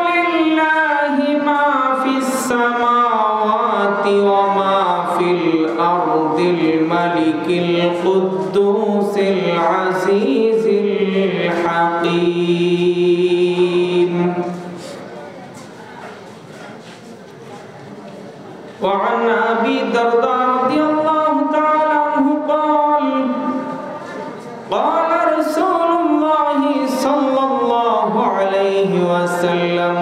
লিল্লাহি মা ফিস সামাওয়াতি ওয়া মা ফিল আরদিল মালিকিল কুদ্দুসিল আজিজিল হাকীম। وعن أبي الدرداء رضي الله تعالى عنه قال قال رسول الله صلى الله عليه وسلم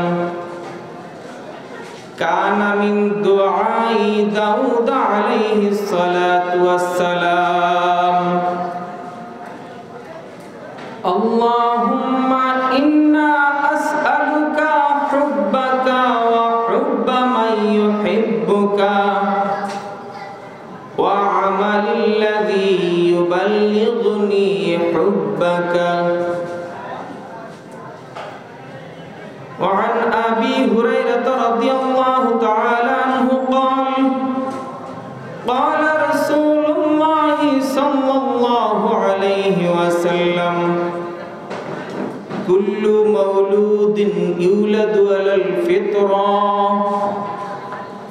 كان من دعاء داود عليه الصلاة والسلام اللهم إنا أسألك حبك وحب من يحبك وعمل الذي يبلغني حبك وعن أبي هريرة رضي الله تعالى عنه قال قال رسول الله صلى الله عليه وسلم كل مولود يولد على الفطرة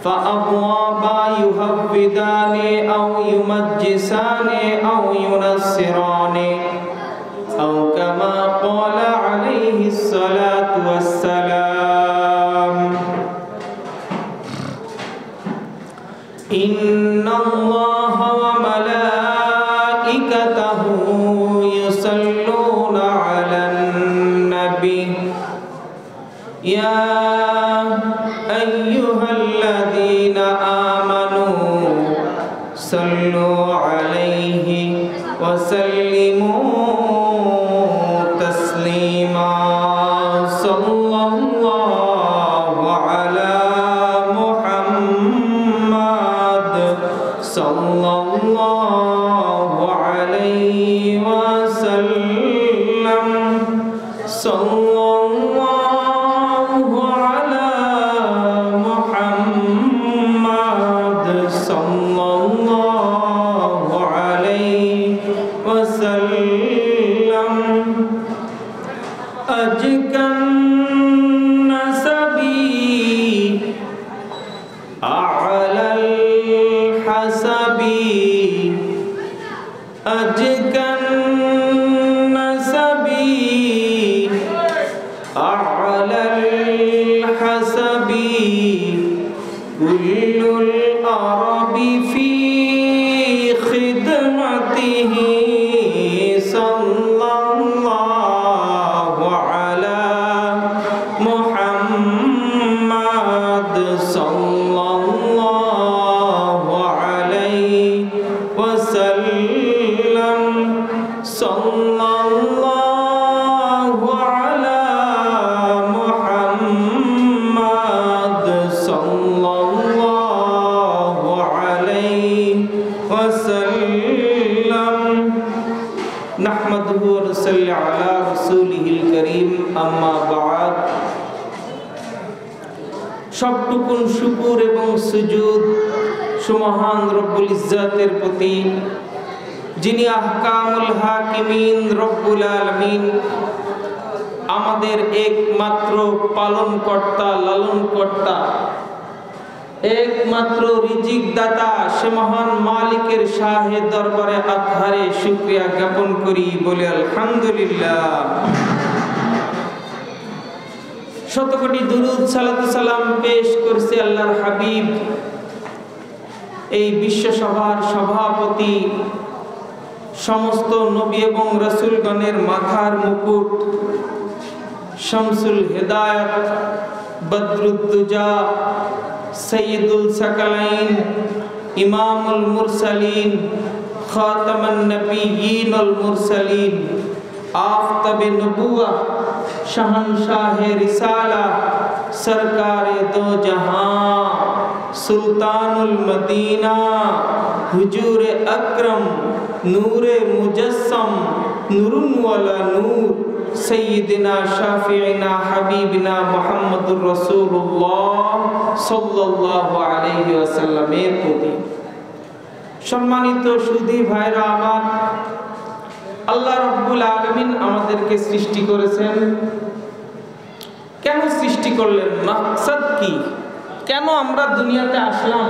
فأبوابا يهودان أو يمجسان أو ينصران أو كما قال عليه الصلاة والسلام إن الله وملائكته يصلون على النبي يا أيها الذين آمنوا صلوا عليه وسلموا تسليما صلى الله على محمد صلى الله عليه وسلم صلى الله على محمد صلى الله عليه وسلم أجكى النسبي أعلى الحسبي أجكى النسبي أعلى الحسبي كل العرب في خدمته صلى الله على محمد صلى الله عليه وسلم صلى الله على محمد صلى الله عليه وسلم نحمده ونصلي على رسوله الكريم أما بعد সবটুকুন শুকর এবং সুজুদ সুমহান রব্বুল ইজ্জাতের প্রতি, যিনি আহকামুল হাকিমিন রব্বুল আলামিন, আমাদের একমাত্র পালনকর্তা লালনকর্তা, একমাত্র রিজিক দাতা, সে মহান মালিকের শাহে দরবারে আতহারে শুকরিয়া জ্ঞাপন করি, বলি আলহামদুলিল্লাহ। শতকোটি দুরূদ সালাত সালাম পেশ করছে আল্লাহর হাবিব, এই বিশ্ব সভার সভাপতি, সমস্ত নবী এবং রাসূলগণের মাথার মুকুট, শামসুল হিদায়াত, বদরুদ্দুজা, সৈয়দুল সাকালাইন, ইমামুল মুরসালিন, খাতামান নবিয়্যিন ওয়াল মুরসালিন, আফতাবে নবুওয়া, শাহনশাহে রিসালা, সরকারে দো জাহাं, সুলতানুল মদিনা, হুজুরে আকরম, নূরে মুজস্সম, নুরুন ওয়ালা নূর, সৈয়দিনা শাফিঈনা হাবিবিনা মুহাম্মদুর রাসূলুল্লাহ সাল্লাল্লাহু আলাইহি ওয়াসাল্লামের প্রতি। সম্মানিত সুধী ভাইরা আমার, আল্লাহ রাব্বুল আলামিন আমাদেরকে সৃষ্টি করেছেন কেন সৃষ্টি করলেন, মাকসাদ কি, কেন আমরা দুনিয়াতে আসলাম?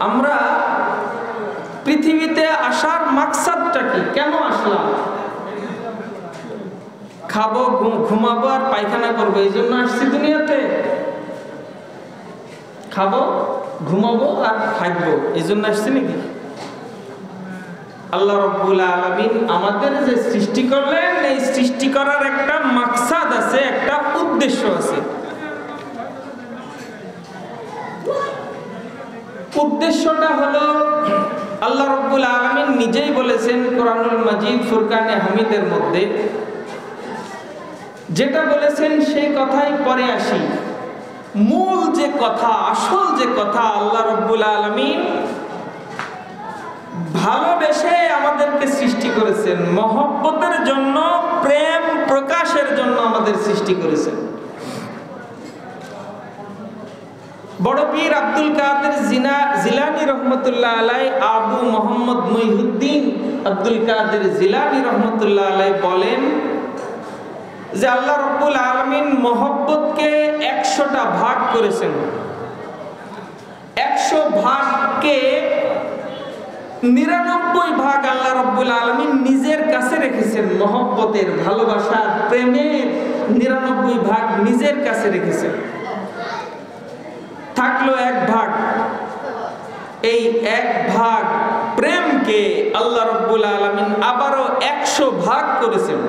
আমরা পৃথিবীতে আসার মাকসাদটা কি, কেন আসলাম? খাবো, ঘুমাবো আর পায়খানা করবো, এই জন্য আসছি দুনিয়াতে? খাবো, ঘুমাবো আর থাকবো, এই জন্য আসছি নাকি? আল্লাহ রাব্বুল আলামিন আমাদের যে সৃষ্টি করলেন, এই সৃষ্টি করার একটা মাকসাদ আছে, একটা উদ্দেশ্য আছে। উদ্দেশ্যটা হলো আল্লাহ রাব্বুল আলামিন নিজেই বলেছেন কোরআনুল মাজিদ ফুরকানে হামিদের মধ্যে, যেটা বলেছেন সেই কথাই পরে আসি। মূল যে কথা, আসল যে কথা, আল্লাহ রাব্বুল আলামিন ভালোবেসে আমাদেরকে সৃষ্টি করেছেন, মহব্বতের জন্য, প্রেম প্রকাশের জন্য আমাদের সৃষ্টি করেছেন। বড় পীর আব্দুল কাদের জিলানী রহমতুল্লাহ আলাইহি, আবু মোহাম্মদ মুহিউদ্দিন আব্দুল কাদের জিলানী রহমতুল্লাহ আলাইহি বলেন যে আল্লাহ রাব্বুল আলামিন মহব্বতকে 100টা ভাগ করেছেন। 100 ভাগকে 99 ভাগ আল্লাহ রাব্বুল আলামিন নিজের কাছে রেখেছেন। মহব্বতের, ভালোবাসার, প্রেমের 99 ভাগ নিজের কাছে রেখেছেন। থাকলো 1 ভাগ। এই 1 ভাগ প্রেমকে আল্লাহ রাব্বুল আলামিন আবারও 100 ভাগ করেছেন।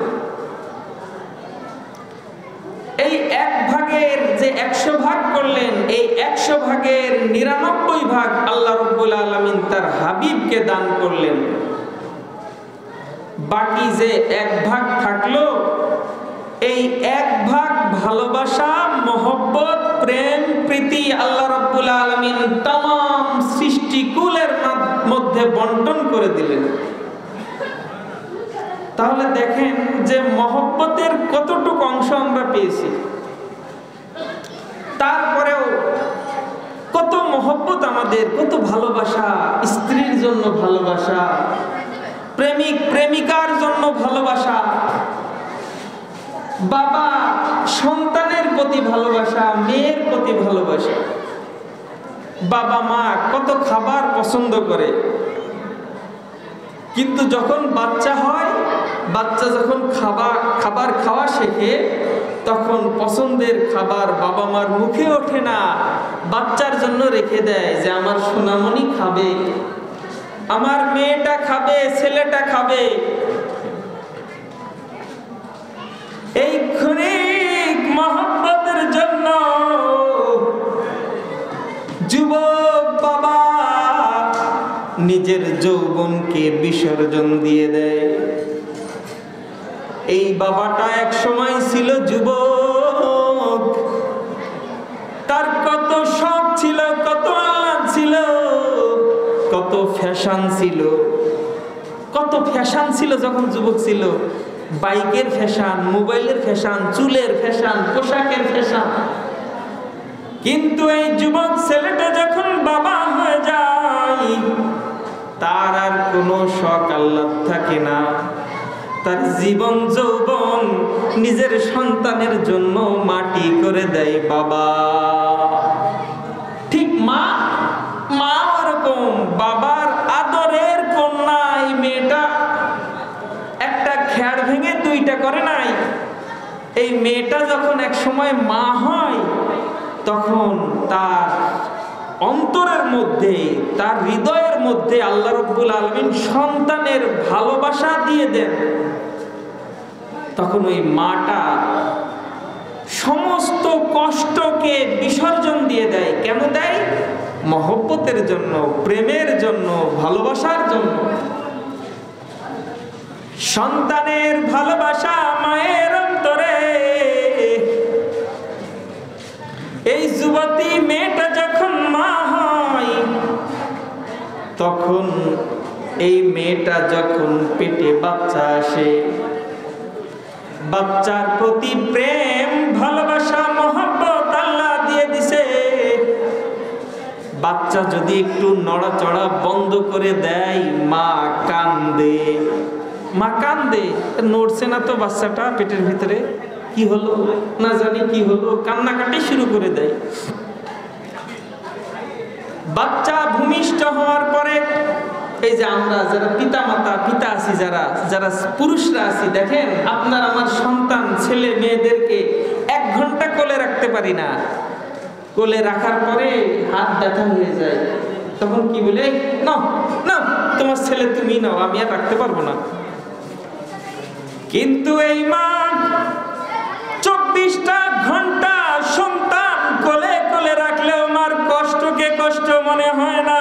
এই 1 ভাগের যে 100 ভাগ করলেন, এই 100 ভাগের 99 ভাগ আল্লাহ রাব্বুল আলামিন তার হাবিবকে দান করলেন। বাকি যে 1 ভাগ থাকলো, এই 1 ভাগ ভালোবাসা, মহব্বত, প্রেম, প্রীতি আল্লাহ রাব্বুল আলামিন तमाम সৃষ্টিকুলের মধ্যে বন্টন করে দিলেন। তাহলে দেখেন যে মহব্বতের কতটুকু অংশ আমরা পেয়েছি। তারপরেও কত মহব্বত আমাদের, কত ভালোবাসা, স্ত্রীর জন্য ভালোবাসা, প্রেমিক প্রেমিকার জন্য ভালোবাসা, বাবা সন্তানের প্রতি ভালোবাসা, মেয়ের প্রতি ভালোবাসা। বাবা মা কত খাবার পছন্দ করে, কিন্তু যখন বাচ্চা হয়, বাচ্চা যখন খাবার খাওয়া শেখে, তখন পছন্দের খাবার বাবা মার মুখে ওঠে না, বাচ্চার জন্য রেখে দেয় যে আমার সোনামণি খাবে, আমার মেয়েটা খাবে, ছেলেটা খাবে। এই ক্ষণিক মহব্বতের জন্য যুবক বাবা নিজের যৌবনকে বিসর্জন দিয়ে দেয়। এই বাবাটা এক সময় ছিল যুবক, তার কত শখ ছিল, কত আহ্লাদ ছিল, কত ফ্যাশন ছিল, কত ফ্যাশন ছিল যখন যুবক ছিল। বাইকের ফ্যাশন, মোবাইলের ফ্যাশন, চুলের ফ্যাশন, পোশাকের ফ্যাশন। কিন্তু এই যুবক ছেলেটা যখন বাবা হয়ে যায়, তার আর কোনো শখ আহ্লাদ থাকে না। তার জীবন যৌবন নিজের সন্তানের জন্য মাটি করে দেয় বাবা। ঠিক মা ওরকম বাবার আদরের কন্যা। এই মেয়েটা একটা খেয়ার ভেঙে 2টা করে নাই। এই মেয়েটা যখন এক সময় মা হয়, তখন তার অন্তরের মধ্যে, তার হৃদয়ের মধ্যে আল্লাহ রাব্বুল আলামিন সন্তানের ভালোবাসা দিয়ে দেন। তখন ওই মাটা সমস্ত কষ্টকে বিসর্জন দিয়ে দেয়। কেন দেয়? মহব্বতের জন্য, প্রেমের জন্য, ভালোবাসার জন্য। সন্তানের ভালোবাসা মায়ের অন্তরে। এই যুবতী মেয়েটা যখন মা হয়, তখন এই মেয়েটা যখন পেটে বাচ্চা আসে, বাচ্চার প্রতি প্রেম, ভালোবাসা, মহব্বত আল্লাহ দিয়ে দিছে। বাচ্চা যদি একটু নড়াচড়া বন্ধ করে দেয়, মা কান্দে। মা কান্দে, নড়ছে না তো বাচ্চাটা পেটের ভিতরে, কি হলো না জানি কি হলো, কান্নাকাটি শুরু করে দেয়। বাচ্চা ভূমিষ্ঠ হওয়ার পরে এই যে আমরা যারা পিতা আছি, যারা পুরুষরা আছি, দেখেন আপনার আমার সন্তান ছেলে মেয়েদেরকে 1 ঘন্টা কোলে রাখতে পারি না। কোলে রাখার পরে হাত ব্যথা হয়ে যায়, তখন কি বলে, নাও নাও তোমার ছেলে তুমি নাও, আমি আর রাখতে পারবো না। কিন্তু এই মা 24টা ঘন্টা সন্তান কোলে কোলে রাখলেও মার কষ্টকে কষ্ট মনে হয় না।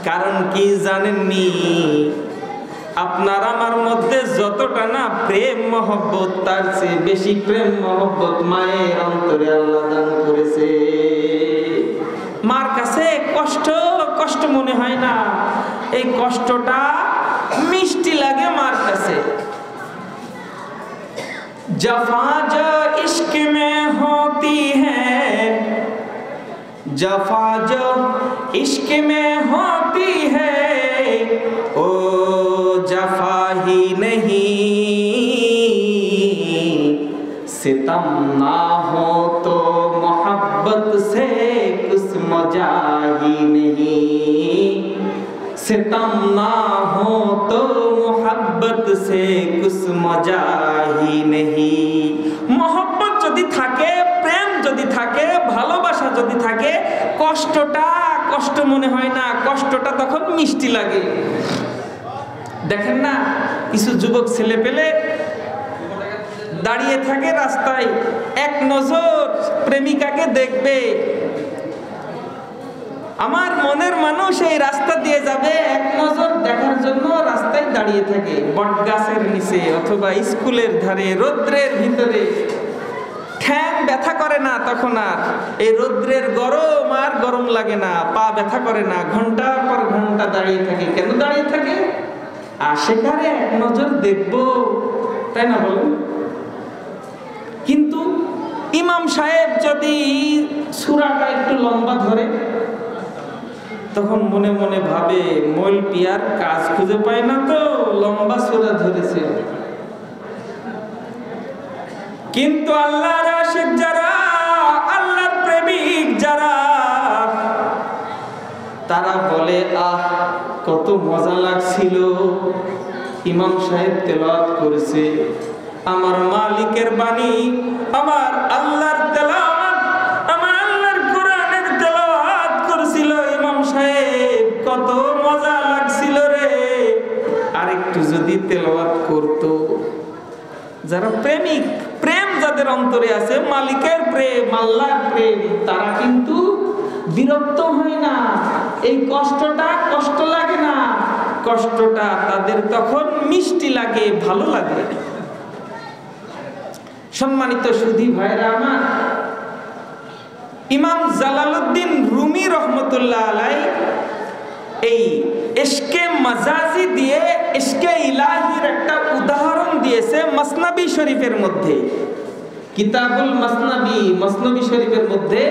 কারণ কি জানেননি, আপনার আমার মধ্যে যতটা না প্রেম মহব্বত, তার চেয়ে বেশি প্রেম মহব্বত মায়ের অন্তরে আল্লাহ দান করেছে। মার কাছে কষ্ট কষ্ট মনে হয় না, এই কষ্টটা মিষ্টি লাগে মার কাছে। जफा जो इश्क में होती है, जफा जो इश्क में होती है, ओ जफा ही नहीं, सितम ना हो तो मोहब्बत से कुछ मजा ही नहीं, सितम ना हो तो मोहब्बत से कुछ मजा ही नहीं। मोहब्बत যদি থাকে, প্রেম যদি থাকে, ভালোবাসা যদি থাকে, কষ্টটা কষ্ট মনে হয় না, কষ্টটা তখন মিষ্টি লাগে। দেখেন না, কিছু যুবক ছেলে পেলে দাঁড়িয়ে থাকে রাস্তায়, এক নজর প্রেমিকাকে দেখবে, আমার মনের মানুষ এই রাস্তা দিয়ে যাবে, এক নজর দেখার জন্য রাস্তায় দাঁড়িয়ে থাকে, বট গাছের নিচে অথবা স্কুলের ধারে, রৌদ্রের ভিতরে। ঠ্যাং ব্যথা করে না তখন আর, এই রৌদ্রের গরম আর গরম লাগে না, পা ব্যথা করে না, ঘন্টার পর ঘন্টা দাঁড়িয়ে থাকে। কেন দাঁড়িয়ে থাকে? আশেকারে এক নজর দেখবো, তাই না বলেন? কিন্তু ইমাম সাহেব যদি সূরাটা একটু লম্বা ধরে, তখন মনে মনে ভাবে মৌল পিয়ার কাজ খুঁজে পায় না তো, লম্বা সূরা ধরেছে। কিন্তু আল্লাহর আশিক যারা, আল্লাহর প্রেমিক যারা, তারা বলে আহ কত মজা লাগছিল, ইমাম সাহেব তেলাওয়াত করেছে, আমার মালিকের বাণী, আমার আল্লাহর তেলাওয়াত, আমার আল্লাহর কোরআনের তেলাওয়াত করেছিল ইমাম সাহেব, কত মজা লাগছিল রে, আরেকটু যদি তেলাওয়াত করতো। যারা প্রেমিক, প্রেম যাদের অন্তরে আছে, মালিকের প্রেম, আল্লাহর প্রেম, তারা কিন্তু বিরক্ত হয় না, এই কষ্টটা কষ্ট লাগে না, কষ্টটা তাদের তখন মিষ্টি লাগে, ভালো লাগে। সম্মানিত সুধী ভাইরা আমার, ইমাম জালালউদ্দিন রুমি রহমতুল্লাহ আলাইহি এই ইশকে মাজাজি দিয়ে ইশকে ইলাহির একটা উদাহরণ দিয়েছে মসনবী শরীফের মধ্যে। কিতাবুল মসনবী, মসনবী শরীফের মধ্যে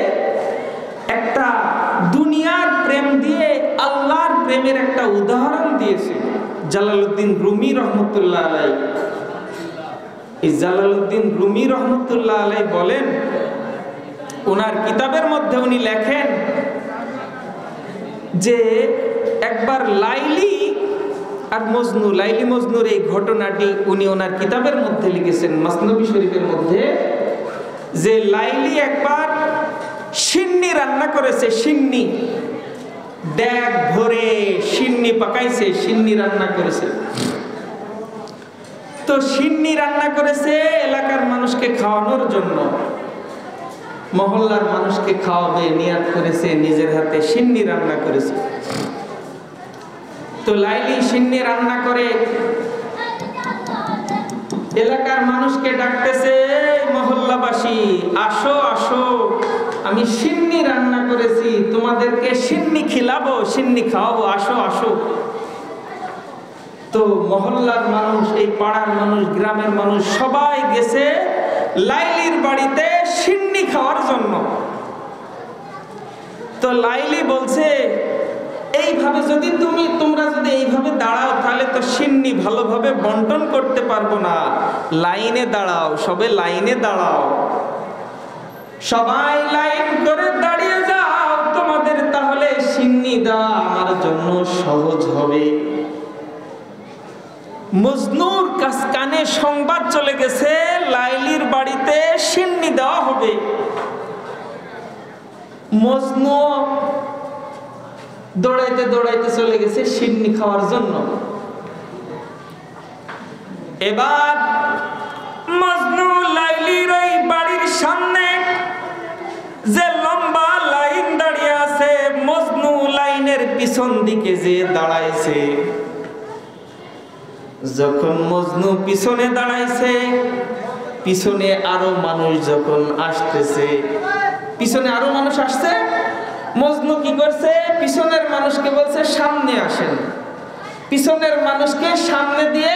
একটা দুনিয়ার প্রেম দিয়ে আল্লাহর প্রেমের একটা উদাহরণ দিয়েছে জালালউদ্দিন রুমি রহমতুল্লাহ আলাইহি। এই জালালউদ্দিন রুমি রহমতুল্লাহ আলাইহি বলেন, ওনার কিতাবের মধ্যে উনি লেখেন যে একবার লাইলি আর মজনু, লাইলি মজনুর এই ঘটনাটি উনি ওনার কিতাবের মধ্যে লিখেছেন মসনবী শরীফের মধ্যে, যে লাইলি একবার সিন্নি রান্না করেছে, সিন্নি ড্যাগ ভরে সিন্নি পাকাইছে, সিন্নি রান্না করেছে। তো সিন্নি রান্না করেছে এলাকার মানুষকে খাওয়ানোর জন্য, মহল্লার মানুষকে খাওয়াবে নিয়াত করেছে, নিজের হাতে সিন্নি রান্না করেছে। তো লাইলি সিন্নি রান্না করে এলাকার মানুষকে ডাকতেছে, মহল্লাবাসী আসো আসো, আমি সিন্নি রান্না করেছি, তোমাদেরকে সিন্নি খিলাবো, সিন্নি খাওয়াবো, আসো আসো। তো মহল্লার মানুষ, এই পাড়ার মানুষ, গ্রামের মানুষ সবাই গেছে লাইলির বাড়িতে সিন্নি খাওয়ার জন্য। তো লাইলি বলছে, এইভাবে যদি তোমরা যদি এইভাবে দাঁড়াও তাহলে তো সিন্নি ভালোভাবে বন্টন করতে পারবো না। লাইনে দাঁড়াও, সবে লাইনে দাঁড়াও, সবাই লাইন করে দাঁড়িয়ে যাও, তোমাদের তাহলে সিন্নি দেওয়া আমার জন্য সহজ হবে। মজনুর কানে সংবাদ চলে গেছে লাইলির বাড়িতে সিন্নি দেওয়া হবে। মজনু দৌড়াইতে দৌড়াইতে চলে গেছে সিন্নি খাওয়ার জন্য। এবার মজনু লাইলির ওই বাড়ির সামনে যে লম্বা লাইন দাঁড়িয়ে আছে, মজনু লাইনের পিছন দিকে যে দাঁড়াইছে। যখন মজনু পিছনে দাঁড়াইছে, পিছনে আরো মানুষ যখন আসতেছে, পিছনে আরো মানুষ আসছে, মজনু কি করছে, পিছনের মানুষকে বলছে সামনে আসেন। পিছনের মানুষকে সামনে দিয়ে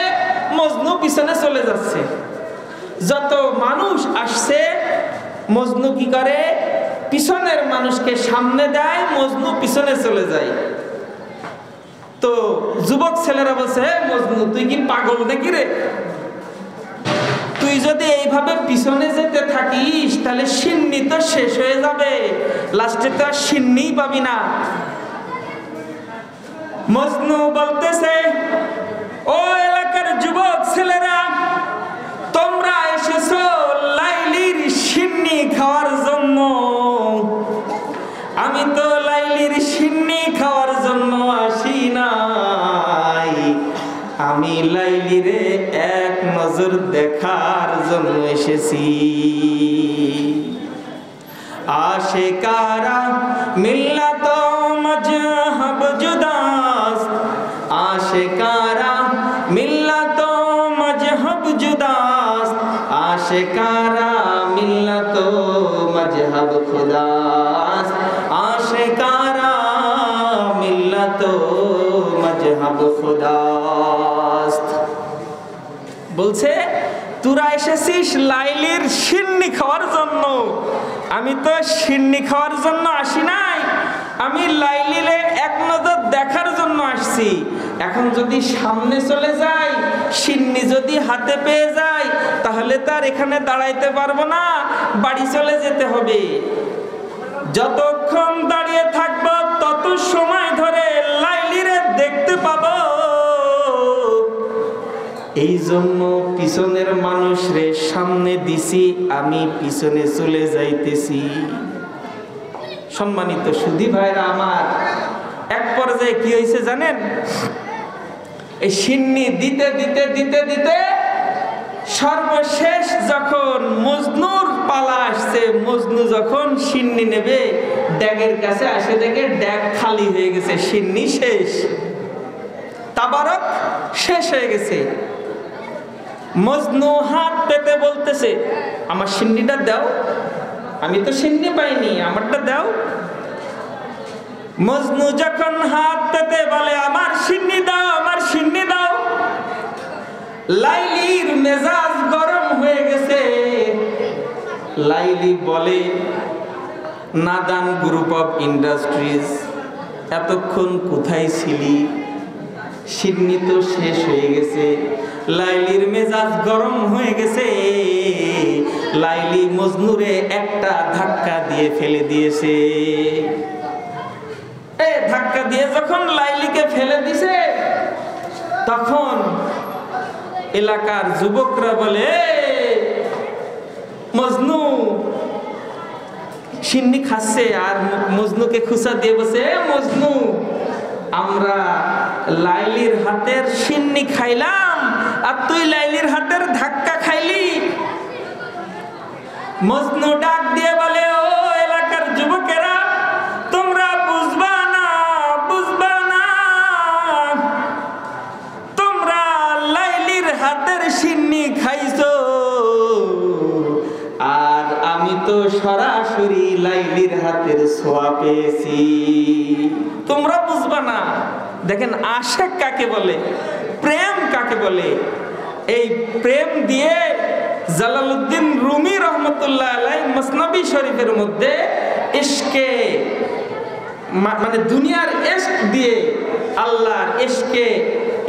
মজনু পিছনে চলে যাচ্ছে। যত মানুষ আসছে মজনু কি করে, পিছনের মানুষকে সামনে দেয়, মজনু পিছনে চলে যায়। তো যুবক ছেলেরা বলছে, মজনু তুই কি পাগল নাকি রে? তুই যদি এইভাবে পিছনে যেতে থাকিস তাহলে সিন্নি তো শেষ হয়ে যাবে, লাস্টে তো আর সিন্নিই পাবি না। মজনু বলতেছে, ও এলাকার যুবক ছেলেরা, তোমরা এসেছো লাইলির সিন্নি খাওয়ার জন্য। আমি তো লাইলির সিন্নি খাওয়ার জন্য আসি নাই, আমি লাইলিরে এক নজর দেখার জন্য এসেছি। আশিকারা মিল্লাত মজহব জুদাস্ত, আশিকারা মিল্লাত মজহব জুদাস্ত, আশিকারা মিল্লাত মজহব খুদাস্ত, আশিকারা মিল্লাত মজহব খুদাস্ত। বলছে তোরা এসেছিস লাইলির সিন্নি খাওয়ার জন্য, আমি তো সিন্নি খাওয়ার জন্য আসি নাই, আমি লাইলিরে এক নজর দেখার জন্য আসছি। এখন যদি সামনে চলে যাই, সিন্নি যদি হাতে পেয়ে যাই, তাহলে তার এখানে দাঁড়াইতে পারবো না, বাড়ি চলে যেতে হবে। যতক্ষণ দাঁড়িয়ে থাকবো তত সময় ধরে লাইলিরে দেখতে পাবো। এই জন্য পিছনের মানুষরে সামনে দিছি, আমি পিছনে চলে যাইতেছি। সম্মানিত সুধী ভাইরা আমার, এক পর্যায়ে কি হয়েছে জানেন? এই সিন্নি দিতে দিতে দিতে দিতে সর্বশেষ যখন মজনুর পালা আসছে, মজনু যখন সিন্নি নেবে, ড্যাগের কাছে আসে দেখে ড্যাগ খালি হয়ে গেছে, সিন্নি শেষ, তাবারক শেষ হয়ে গেছে। মজনু হাত পেতে বলতেছে, আমার সিন্নিটা দাও, আমি তো সিন্নি পাইনি, আমারটা দাও। মজনু যখন হাত পেতে বলে আমার সিন্নি দাও, আমার সিন্নি দাও, লাইলির মেজাজ গরম হয়ে গেছে। লাইলি বলে, নাদান গ্রুপ অফ ইন্ডাস্ট্রিজ, এতক্ষণ কোথায় ছিলি? সিন্নি তো শেষ হয়ে গেছে। লাইলির মেজাজ গরম হয়ে গেছে। লাইলি মজনুরে একটা ধাক্কা দিয়ে ফেলে দিয়েছে। ধাক্কা দিয়ে যখন লাইলিকে ফেলে দিছে, তখন এলাকার যুবকরা বলে, মজনু সিন্নি খাচ্ছে, আর মজনুকে খুঁচা দিয়ে বসে, মজনু আমরা লাইলির হাতের সিন্নি খাইলাম আর তুই লাইলির হাতের ধাক্কা খাইলি। মজনু ডাক দিয়ে বলে, ও এলাকার যুবকেরা, তোমরা বুঝবা না, বুঝবা না, তোমরা লাইলির হাতের সিন্নি খাইছো, আর আমি তো সরাসরি লাইলির হাতের ছোঁয়া পেয়েছি, তোমরা বুঝবা না। দেখেন আশিক কাকে বলে, প্রেম কাকে বলে। এই প্রেম দিয়ে জালালউদ্দিন রুমি রহমতুল্লাহ আলাইহি মসনবী শরীফের মধ্যে ইশকে মানে দুনিয়ার ইশক দিয়ে আল্লাহর ইশকে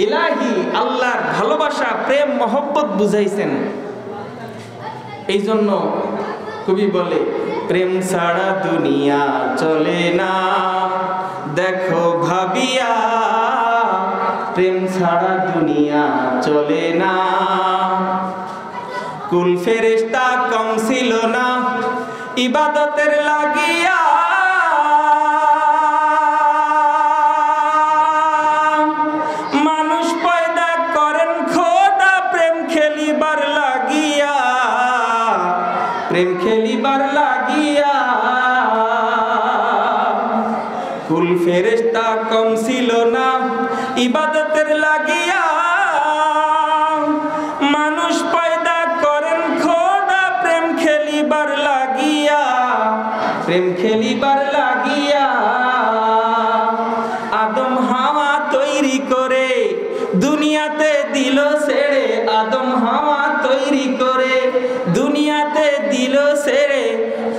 ইলাহি, আল্লাহর ভালোবাসা, প্রেম, মহব্বত বুঝাইছেন। এই জন্য কবি বলে, প্রেম ছাড়া দুনিয়া চলে না, দেখো ভাবিয়া, প্রেম ছাড়া দুনিয়া চলে না। কুল ফেরেশতা কম ছিল না ইবাদতের লাগিয়া, মানুষ পয়দা করেন খোদা প্রেম খেলিবার লাগিয়া, প্রেম খেলিবার লাগিয়া। কুল ফেরেশতা কম ছিল না ইবাদতের লাগিয়া, মানুষ পয়দা করেন খোদা প্রেম খেলিবার লাগিয়া, প্রেম খেলিবার লাগিয়া। আদম হাওয়া তৈরি করে দুনিয়াতে দিল ছেড়ে, আদম হাওয়া তৈরি করে দুনিয়াতে দিল ছেড়ে।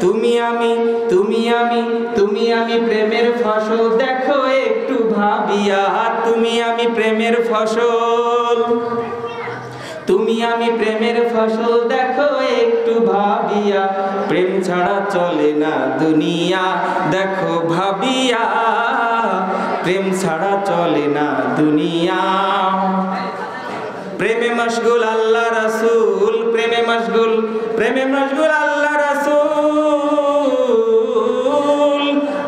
তুমি আমি, তুমি আমি, তুমি আমি প্রেমের ফসল, দেখো একটু ভাবিয়া, তুমি আমি প্রেমের ফসল, তুমি আমি প্রেমের ফসল, দেখো একটু ভাবিয়া। প্রেম ছাড়া চলে না দুনিয়া, দেখো ভাবিয়া, প্রেম ছাড়া চলে না দুনিয়া। প্রেমে মশগুল আল্লাহ রাসূল, প্রেমে মশগুল, প্রেমে মশগুল আল্লাহ রাসূল,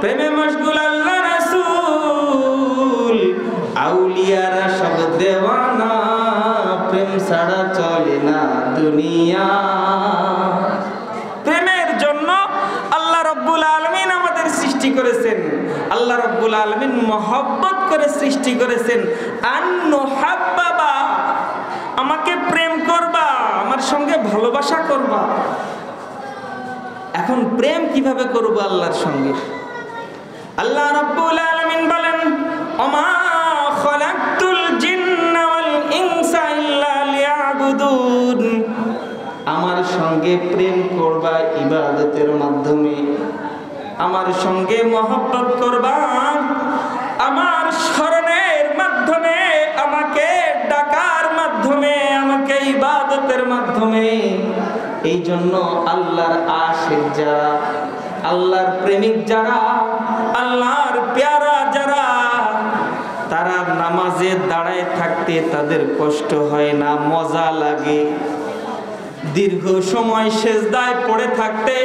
প্রেমে মশগুল আল্লাহ রাসূল। আউলিয়ারা সব দেওয়ানা, প্রেম ছাড়া চলে না দুনিয়া। প্রেমের জন্য আল্লাহ রাব্বুল আলামিন আমাদের সৃষ্টি করেছেন, আল্লাহ রাব্বুল আলামিন মহব্বত করে সৃষ্টি করেছেন। আন্নুহাব্বাবা, আমাকে প্রেম করবা, আমার সঙ্গে ভালোবাসা করবা। এখন প্রেম কিভাবে করব আল্লাহর সঙ্গে? আল্লাহ রাব্বুল আলামিন বলেন, ওমা খালাকতুল জিন্না ওয়াল ইনসা ইল্লা লিয়াবুদুন, আমার সঙ্গে প্রেম করবা ইবাদতের মাধ্যমে, আমার সঙ্গে মহব্বত করবা আমার স্মরণের মাধ্যমে, আমাকে ডাকার মাধ্যমে, আমাকে ইবাদতের মাধ্যমে। এই জন্য আল্লাহর আশিক যারা, আল্লাহর প্রেমিক যারা, আল্লাহর পেয়ারা যারা, তারা নামাজে দাঁড়ায় থাকতে তাদের কষ্ট হয় না, মজা লাগে। দীর্ঘ সময় সেজদায় পড়ে থাকতে,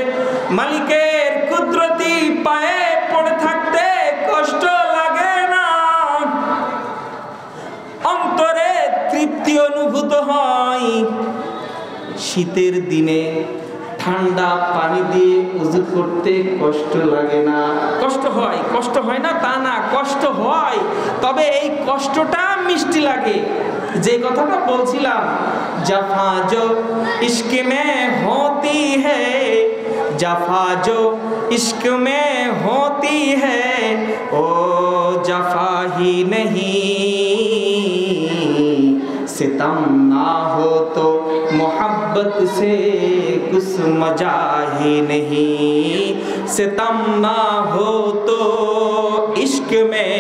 মালিকের কুদরতি পায়ে পড়ে থাকতে কষ্ট লাগে না, অন্তরে তৃপ্তি অনুভূত হয়। শীতের দিনে ঠান্ডা পানি দিয়ে ওযু করতে কষ্ট লাগে না, কষ্ট হয়, কষ্ট হয় না তা না, কষ্ট হয়, তবে এই কষ্টটা মিষ্টি লাগে। যে কথাটা বলছিলাম, জাফা জো ইশক মে হোতি হ্যায়, জাফা জো ইশক মে হোতি হ্যায়, ও জাফা হি नहीं, सितम ना हो तो मोहब्बत से कुछ मजा ही नहीं, सितम ना हो तो इश्क में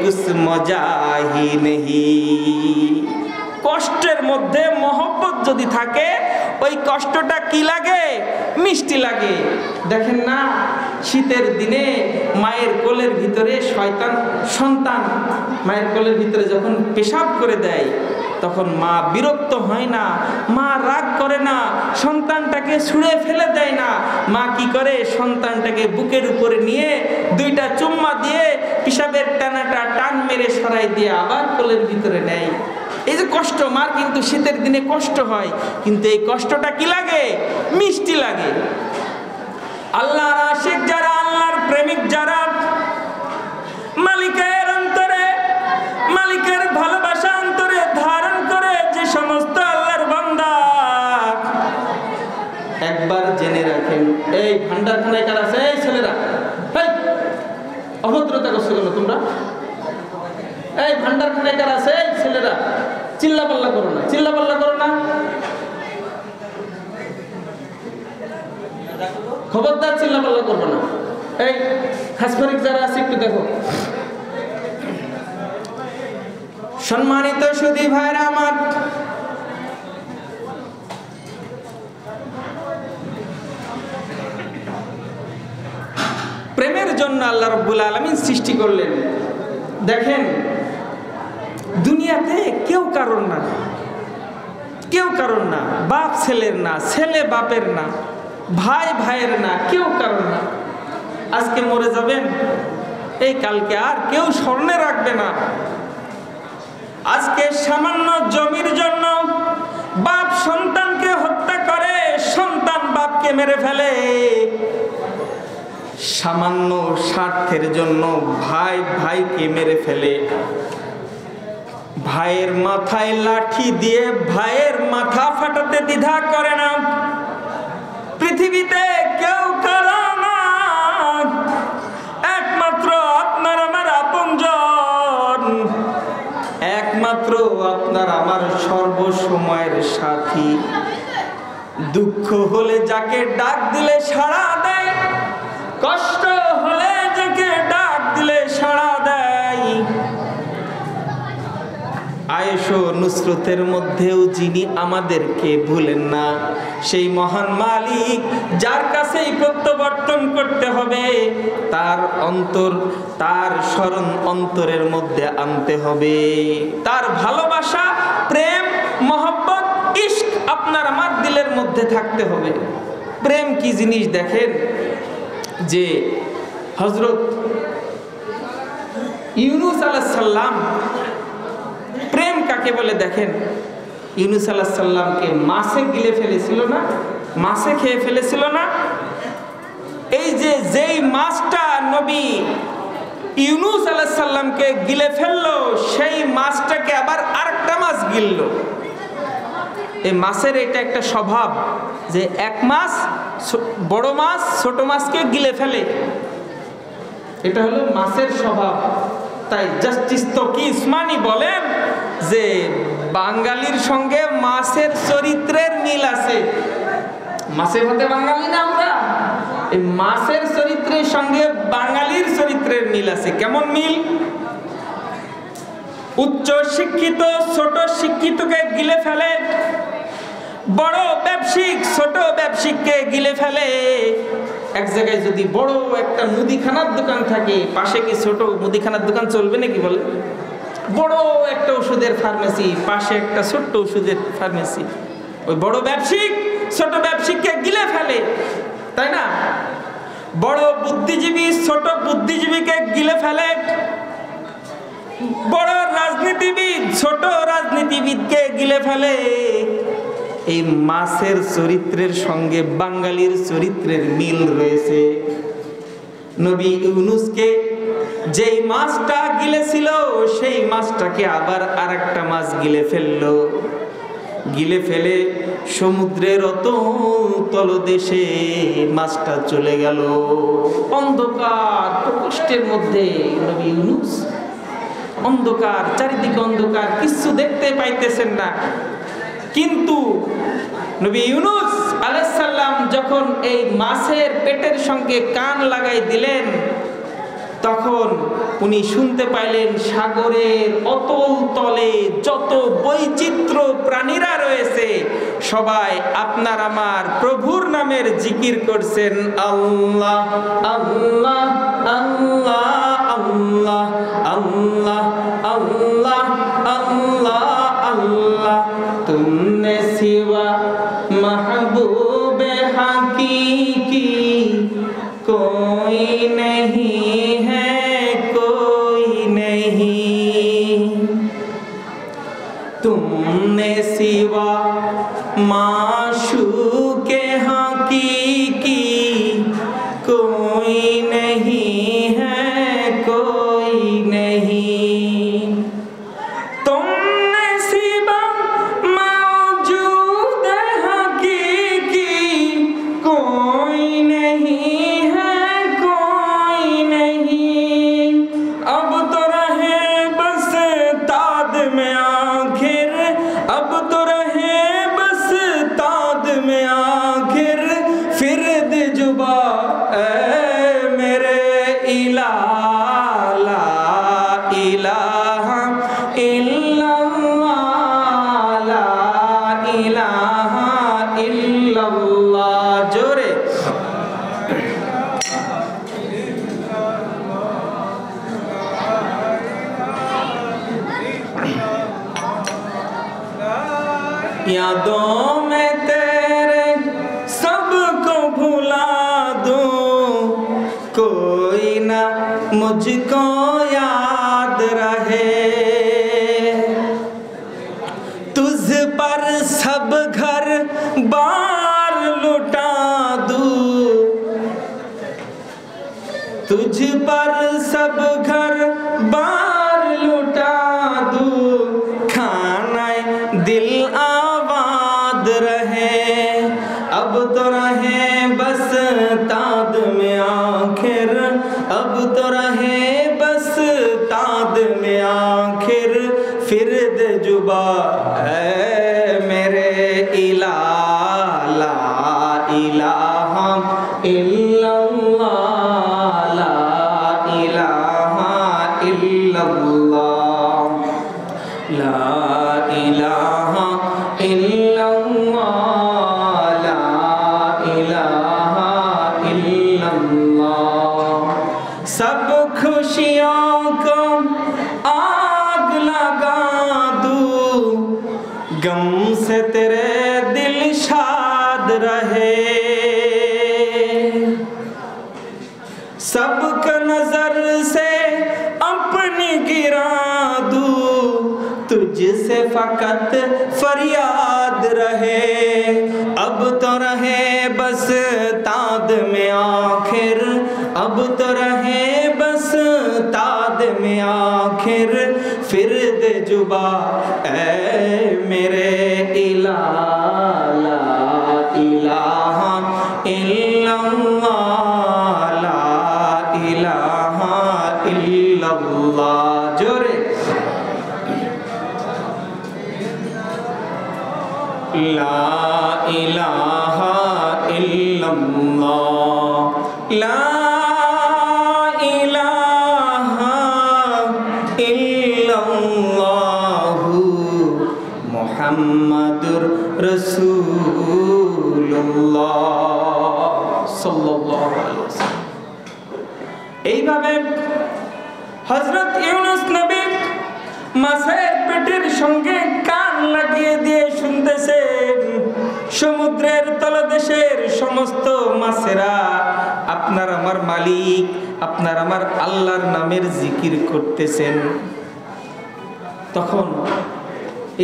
कुछ मजा ही नहीं। কষ্টের মধ্যে মহব্বত যদি থাকে, ওই কষ্টটা কি লাগে? মিষ্টি লাগে। দেখেন না, শীতের দিনে মায়ের কোলের ভিতরে শয়তান সন্তান মায়ের কোলের ভিতরে যখন পেশাব করে দেয়, তখন মা বিরক্ত হয় না, মা রাগ করে না, সন্তানটাকে ছুঁড়ে ফেলে দেয় না। মা কি করে? সন্তানটাকে বুকের উপরে নিয়ে দুইটা চুম্মা দিয়ে পেশাবের টানাটা টান মেরে সরাই দিয়ে আবার কোলের ভিতরে নেয়। এই যে কষ্ট, মার কিন্তু শীতের দিনে কষ্ট হয়, কিন্তু এই কষ্টটা কি লাগে? মিষ্টি লাগে। আল্লাহর আশিক যারা, আল্লাহর প্রেমিক যারা, মালিকের অন্তরে, মালিকের ভালোবাসা অন্তরে ধারণ করে যে সমস্ত আল্লাহর বান্দা, একবার জেনে রাখেন, এই ভান্ডারখানায় কারা আছে? এই ছেলেরা, এই অভদ্রতা করছো কেন তোমরা? এই ভান্ডারখানায় কারা আছে? এই ছেলেরা, চিল্লা পাল্লা করো না, চিল্লা পাল্লা করো না, খবরদার চিল্লা পাল্লা করবো না। এই খাসফরিক যারা আছে একটু দেখো। সম্মানিত সুধী ভাইরা আমার, প্রেমের জন্য আল্লাহ রাব্বুল আলামিন সৃষ্টি করলেন। দেখেন দুনিয়াতে কেউ কারণ না, কেউ কারণ না, বাপ ছেলের না, ছেলে বাপের না, ভাই ভাইয়ের না, কেউ কারণ না। আজকে মরে যাবেন, এই কালকে আর কেউ স্মরণে রাখবে না। আজকে সামান্য জমির জন্য বাপ সন্তানকে হত্যা করে, সন্তান বাপকে মেরে ফেলে। সামান্য স্বার্থের জন্য ভাই ভাইকে মেরে ফেলে। ভাইয়ের মাথায় লাঠি দিয়ে ভাইয়ের মাথা ফাটাতে দ্বিধা করে না। পৃথিবীতে কেউ কারো না, একমাত্র আপনার আমার আপনজন, একমাত্র আপনার আমার সর্বসময়ের সাথী। দুঃখ হলে যাকে ডাক দিলে সাড়া দেয়, কষ্ট হলে যাকে ডাক দিলে সাড়া দেয়। আয়েশ ও নুসরতের মধ্যেও যিনি আমাদেরকে ভুলেন না, সেই মহান মালিক যার কাছেই প্রত্যাবর্তন করতে হবে, তার অন্তর, তার স্মরণ অন্তরের মধ্যে আনতে হবে। তার ভালোবাসা, প্রেম, মহব্বত, ইশক আপনার আমার দিলের মধ্যে থাকতে হবে। প্রেম কি জিনিস দেখেন, যে হযরত ইউনূস আলাইহিস সালাম, প্রেম কাকে বলে দেখেন। ইউনূস আলাইহিস সালামকে মাছে গিলে ফেলেছিল না, মাছে খেয়ে ফেলেছিল না। এই যে যেই মাছটা নবী ইউনূস আলাইহিস সালামকে গিলে ফেললো, সেই মাছটাকে আবার আরেকটা মাছ গিললো। এই মাছের এটা একটা স্বভাব যে এক মাছ বড় মাছ ছোট মাছকে গিলে ফেলে, এটা হলো মাছের স্বভাব। তাই জাস্টিস তকি উসমানী বলেন যে বাঙালির সঙ্গে মাছের চরিত্রের মিল আছে। মাছের ভাতে বাঙালি না আমরা, এই মাছের চরিত্রের সঙ্গে বাঙালির চরিত্রের মিল আছে। কেমন মিল? উচ্চ শিক্ষিত ছোট শিক্ষিতকে গিলে ফেলে, বড় ব্যবসায়িক ছোট ব্যবসায়িককে গিলে ফেলে। এক জায়গায় যদি বড় একটা মুদিখানার দোকান থাকে, পাশে কি ছোট মুদিখানার দোকান চলবে নাকি বলে? বড় একটা ওষুধের ফার্মেসি, পাশে একটা ছোট্ট ওষুধের ফার্মেসি, ওই বড় ব্যবসায়িক ছোট ব্যবসায়িককে গিলে ফেলে, তাই না? বড় বুদ্ধিজীবী ছোট বুদ্ধিজীবীকে গিলে ফেলে, বড় রাজনীতিবিদ ছোট রাজনীতিবিদকে গিলে ফেলে। এই মাছের চরিত্রের সঙ্গে বাঙালির চরিত্রের মিল রয়েছে। নবী ইউনূসকে যেই মাছটা গিলেছিল, সেই মাছটাকে আবার আরেকটা মাছ গিলে ফেললো। গিলে ফেলে সমুদ্রের অতল তলদেশে মাছটা চলে গেল। অন্ধকার প্রকোষ্ঠের মধ্যে নবী ইউনূস, অন্ধকার, চারিদিকে অন্ধকার, কিছু দেখতে পাইতেছেন না। কিন্তু নবী ইউনূস আলাইহিস সালাম যখন এই মাছের পেটের সঙ্গে কান লাগাই দিলেন, তখন উনি শুনতে পাইলেন সাগরের অতল তলে যত বৈচিত্র্য প্রাণীরা রয়েছে, সবাই আপনার আমার প্রভুর নামের জিকির করছেন, আল্লাহ আল্লাহ আল্লাহ আল্লাহ আল্লাহ আল্লাহ আল্লাহ আল্লাহ। तुमने सिवा महबूब हकीकी कोई नहीं है, कोई नहीं। तुमने सिवा माशूके हकीकी कोई नहीं है, कोई नहीं। मेरे ইল্লাল্লাহ জোরে यादों में तेरे सबको भुला दूं कोई ना मुझको याद रहे तुझ पर सब घर बार लुटा दूं तुझ पर सब घर बार लुटा दूं खाना दिल आबाद रहे अब तो रहे बस ताद में आखिर अब तो रहे बस ताद में आखिर फिर दे जुबा है मेरे इलाहा ला इलाहा इल्लल्लाह ला इलाहा इल्लल्लाह ला इलाहा इल्लल्लाह ला इलाहा इल्लल्लाह सब खुशियों को आग लगा दूं गम से तेरे दिल शाद रहे सबको नजर से अपनी गिरा दूं तुझसे फकत फरियाद रहे अब तो रहे बस ताद में आखिर अब तो रहे बस ताद में आखिर फिर दे जुबा ऐ मेरे इलाहा ला इलाहा इल्लल्लाह ला इलाहा इल्लल्लाह जोरे ला इलाहा इल्लल्लाह ला इलाहा इल्लल्लाहु मुहम्मदुर রাসূলুল্লাহ সাল্লাল্লাহু আলাইহি ওয়াসাল্লাম। এইভাবে হযরত ইউনূস নবী মাছের পেটের সঙ্গে কান লাগিয়ে দিয়ে শুনতেছেন সমুদ্রের তলদেশের সমস্ত মাছেরা আপনার আমার মালিক আপনার আমার আল্লাহর নামের জিকির করতেছেন। তখন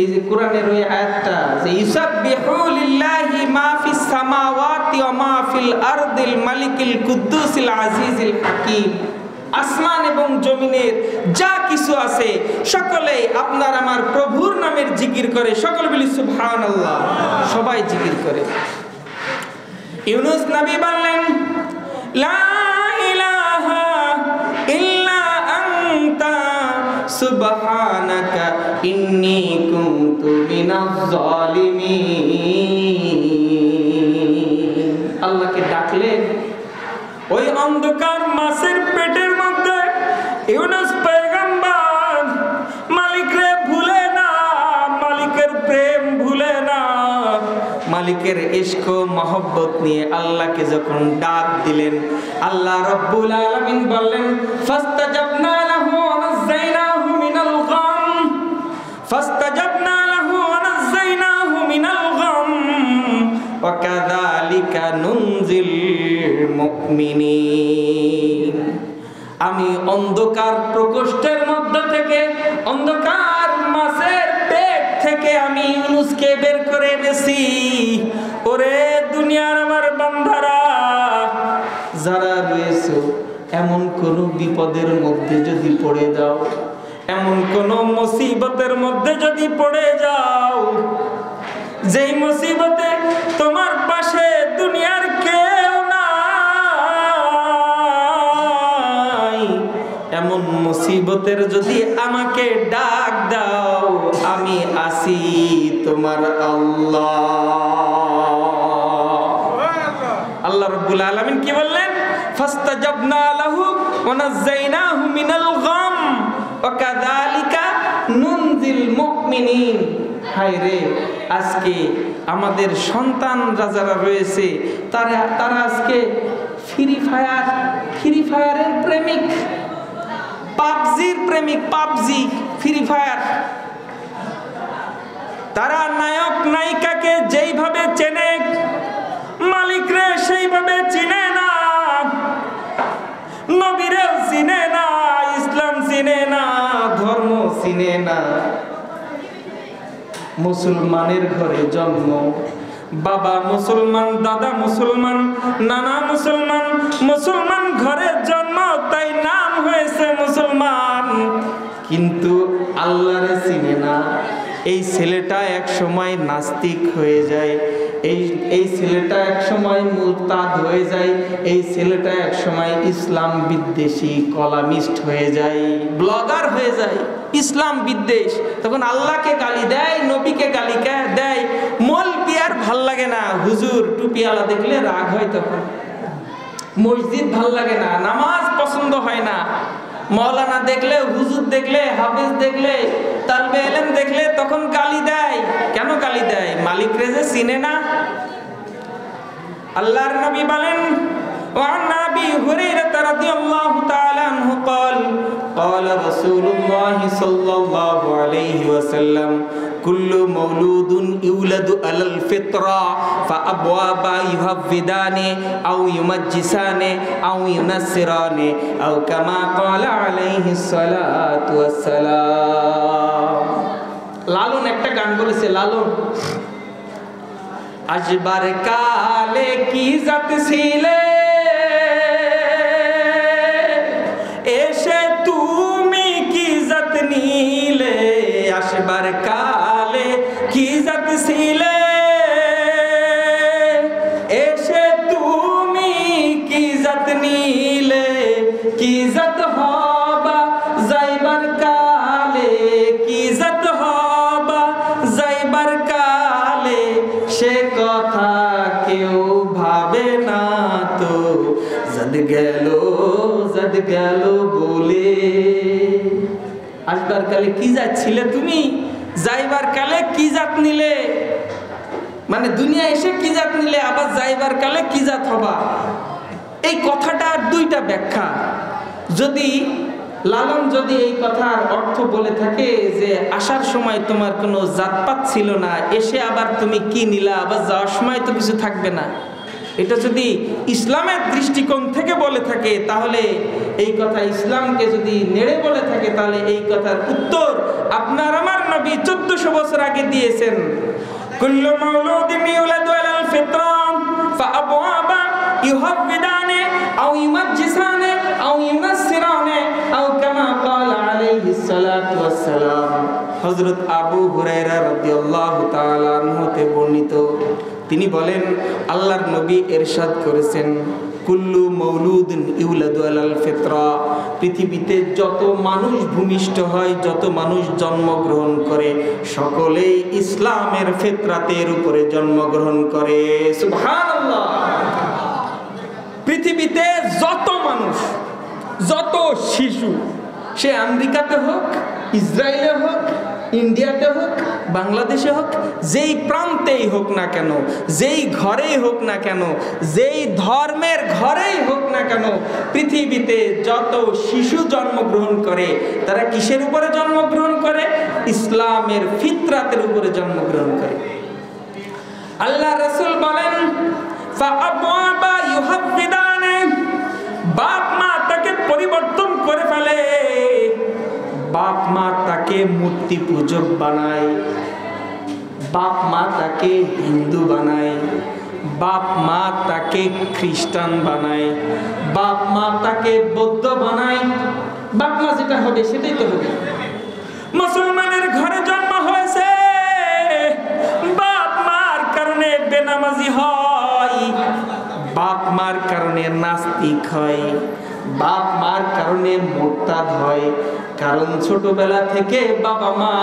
এই যে কোরআনের ওই আয়াতটা যে ইউসাববিহু লিল্লাহি মা ফিস সামাওয়াতি ওয়া মা ফিল আরদিল মালিকিল কুদ্দুসিল আজিজিল হাকীম আসমান এবং জমিনের যা কিছু আছে সকলেই আপনার আমার প্রভুর নামের জিকির করে সকলে বলি সুবহানাল্লাহ সবাই জিকির করে। ইউনূস নবী বললেন লা ইলাহা ইল্লা আনতা সুবহানাকা ইন্নী কুনতু মিনাজ জালিমিন। আল্লাহকে ডাকলেন ওই অন্ধকার মাছের পেটের মধ্যে ইউনূস পয়গম্বর মালিকরে ভুলে না মালিকের প্রেম ভুলে না মালিকের ইশক ও মহব্বত নিয়ে আল্লাহকে যখন ডাক দিলেন আল্লাহ রাব্বুল আলামিন বললেন ফাস্তাজাবনা লাহু ওয়া নাযায়নাহু মিনাল গাম ফাস্তাজাবনা লাহু ওয়া নাযায়নাহু মিনাল গাম ওয়া কাযালিকা নুনজিল মুমিনিন। আমি অন্ধকার প্রকোষ্ঠের মধ্য থেকে অন্ধকার মাছের পেট থেকে আমি ইউনূসকে বের করে এনেছি। ওরে দুনিয়ার আমার বান্দারা যারা রয়েছে এমন কোন বিপদের মধ্যে যদি পড়ে যাও এমন কোন মুসিবতের মধ্যে যদি পড়ে যাও যেই মুসিবতে তোমার পাশে দুনিয়ার কেউ নাই এমন মুসিবতের যদি আমাকে ডাক দাও আমি আসি তোমার আল্লাহ। আল্লাহ রাব্বুল আলামিন কি বললেন ফাস্তাজাবনা লাহু ওয়া নাযায়নাহু মিনাল গাম ওয়া কাযালিকা নুনজিল মুখজিল মুমিনিন। হায় রে, আজকে আমাদের সন্তানরা যারা রয়েছে তারা আজকে ফ্রি ফায়ারের প্রেমিক, পাবজির প্রেমিক, পাবজি, ফ্রি ফায়ার। তারা নায়ক নায়িকাকে যেইভাবে চেনে, মালিকরে সেইভাবে চিনে না, নবীরেও চিনে না, ইসলাম চিনে না, ধর্ম চিনে না। মুসলমানের ঘরে জন্ম, বাবা মুসলমান, দাদা মুসলমান, নানা মুসলমান, মুসলমান ঘরে জন্ম, তাই নাম হয়েছে মুসলমান, কিন্তু আল্লাহরে চিনে না। এই ছেলেটা এক সময় নাস্তিক হয়ে যায়, এই ছেলেটা এক সময় মুরতাদ হয়ে যায়, এই ছেলেটা এক সময় ইসলাম বিদ্বেষী কলামিস্ট হয়ে যায়, ব্লগার হয়ে যায়, ইসলাম বিদ্বেষ। তখন আল্লাহকে গালি দেয়, নবীকে গালি দেয়। মৌলবি আর ভাল লাগে না, হুজুর টুপিওয়ালা দেখলে রাগ হয়, তখন মসজিদ ভাল লাগে না, নামাজ পছন্দ হয় না, মৌলানা দেখলে, হুজুর দেখলে, হাফেজ দেখলে, তালবে ইলম দেখলে তখন গালি দেয়। কেন গালি দেয়? মালিক রেজে চিনে না। আল্লাহর নবী বলেন, وعن أبي هريرة رضي الله تعالى عنه قال قال رسول الله صلى الله عليه وسلم كل مولود يولد على الفطرة فأبوابا يهودانه أو يمجسانه أو ينصرانه أو كما قال عليه الصلاة والسلام। লালন একটা গান বলেছে, লালন, আসবার কালে কি জাত ছিলে, এসে তুমি কি জাত নিলে, আসবার কালে কি জাত ছিলে, এসে তুমি কি জাত নিলে, কি জাত হবা যাইবার কালে, কি জাত হবা যাইবার কালে, সে কথা কেউ ভাবে না তো, জদ গেল বলে। আসবার কালে কি জাত ছিলে তুমি, যাইবার কালে কি জাত নিলে, মানে দুনিয়া এসে কি জাত নিলে, আবার যাইবার কালে কি জাত হবা। এই কথাটার দুইটা ব্যাখ্যা। যদি লালন যদি এই কথার অর্থ বলে থাকে যে আসার সময় তোমার কোনো জাতপাত ছিল না, এসে আবার তুমি কি নিলা, আবার যাওয়ার সময় তো কিছু থাকবে না, এটা যদি ইসলামের দৃষ্টিকোণ থেকে বলে থাকে, তাহলে এই কথা ইসলামকে যদি নেড়ে বলে থাকে, তাহলে এই কথার উত্তর আপনার আমার নবী 1400 বছর আগে দিয়েছেন। কুল্লু মাউলুদিন ইউলাদু আলাল ফিতরা ফাআবওয়াবা ইউহাবিদানে আও ইউমাজ্জিসানে আও ইউনাসসিরানে আও কামা ক্বালা আলাইহিস সালাতু ওয়াস সালাম। হযরত আবু হুরায়রা রাদিয়াল্লাহু তাআলা আনহু তে বর্ণিত, তিনি বলেন, আল্লাহর নবী ইরশাদ করেছেন, কুল্লু মাউলুদিন ইউলাদু আলাল ফিতরা, পৃথিবীতে যত মানুষ ভূমিষ্ঠ হয়, যত মানুষ জন্মগ্রহণ করে, সকলেই ইসলামের ফিতরাতের উপরে জন্মগ্রহণ করে। সুবহানাল্লাহ। পৃথিবীতে যত মানুষ, যত শিশু, সে আমেরিকাতে হোক, ইসরায়েলে হোক, ইন্ডিয়াতে হোক, বাংলাদেশে হোক, যেই প্রান্তেই হোক না কেন, যেই ঘরেই হোক না কেন, যেই ধর্মের ঘরেই হোক না কেন, পৃথিবীতে যত শিশু জন্মগ্রহণ করে, তারা কিসের উপরে জন্মগ্রহণ করে? ইসলামের ফিতরাতের উপরে জন্মগ্রহণ করে। আল্লাহ রাসূল বলেন, ফাআবওয়াবা ইউহাবিদানে, বাপ মা তাকে পরিবর্তন করে ফেলে, বাপ মা তাকে মূর্তি পূজক বানায়, বাপ মা তাকে হিন্দু বানায়, বাপ মা তাকে খ্রিস্টান বানায়, বাপ মা তাকে বৌদ্ধ বানায়। বাপ মা যেটা হবে সেটাই তো হবে। মুসলমানের ঘরে জন্ম হয়েছে, বাপ মার কারণে বেনামাজি হয়, বাপ মার কারণে নাস্তিক হয়, বাপ মার কারণে মুরতাদ হয়, কারণ ছোটবেলা থেকে বাবা মা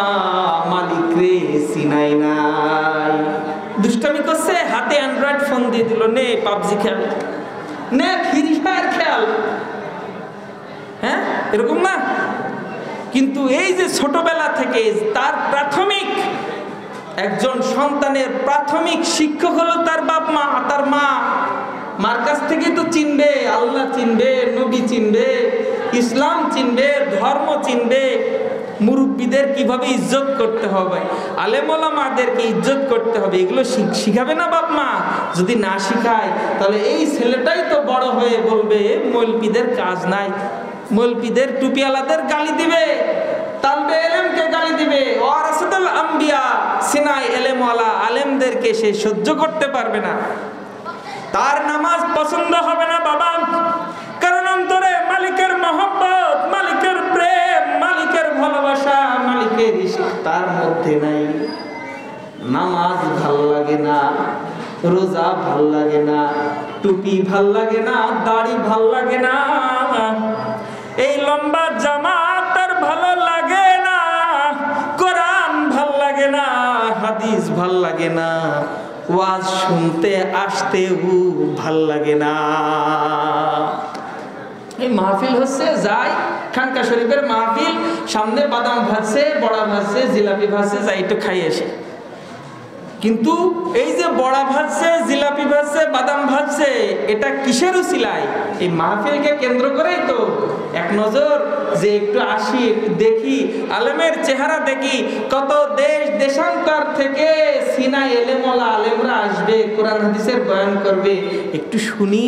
মালিক রে চিনাই নাই। দুষ্টামি করছে, হাতে অ্যান্ড্রয়েড ফোন দিয়ে দিল, নে পাবজি খেল, নে ফ্রি ফায়ার খেল। হ্যাঁ, এরকম না? কিন্তু এই যে ছোটবেলা থেকে তার প্রাথমিক, একজন সন্তানের প্রাথমিক শিক্ষক হলো তার বাপ মা, তার মা। মার কাছ থেকে তো চিনবে, আল্লাহ চিনবে, নবী চিনবে, ইসলাম চিনবে, ধর্ম চিনবে, মুরব্বীদের কিভাবে ইজ্জত করতে হবে, আলেম ওলামাদেরকে ইজ্জত করতে হবে, এগুলো শিখাবে না বাপ মা? যদি না শিখায় তাহলে এই ছেলেটাই তো বড় হয়ে বলবে মৌলবীদের কাজ নাই, মৌলবীদের টুপিওয়ালাদের গালি দিবে, তালবে এলেমকে গালি দিবে, ওয়ারাসাতুল আম্বিয়া সিনাই এলেমওয়ালা আলেমদেরকে সে সহ্য করতে পারবে না। তার নামাজ পছন্দ হবে না বাবা, কারণ অন্তরে মালিকের মহব্বত, মালিকের প্রেম, মালিকের ভালোবাসা, মালিকের ইশক তার মধ্যে নাই। নামাজ ভাল লাগে না, রোজা ভাল লাগে না, টুপি ভাল লাগে না, দাড়ি ভাল লাগে না, এই লম্বা জামা তার ভালো লাগে না, কোরআন ভাল লাগে না, হাদিস ভাল লাগে না, ওয়াজ শুনতে আসতেও ভাল লাগে না। এই মাহফিল হচ্ছে, যাই খানকা শরীফের মাহফিল, সামনে বাদাম ভাজছে, বড়া ভাজছে, জিলাপি ভাজছে, যাই একটু খাই আসে। কিন্তু এই যে বড়া ভাজছে, জিলাপি ভাজছে, বাদাম ভাজছে, এটা কিসের উসিলায়? এই মাহফিলকে কেন্দ্র করেই তো। এক নজর যে একটু আসি, একটু দেখি, আলেমের চেহারা দেখি, কত দেশ দেশান্তর থেকে সিনাই এলেমওয়ালা আলেমরা আসবে, কোরআন হাদিসের বয়ান করবে, একটু শুনি,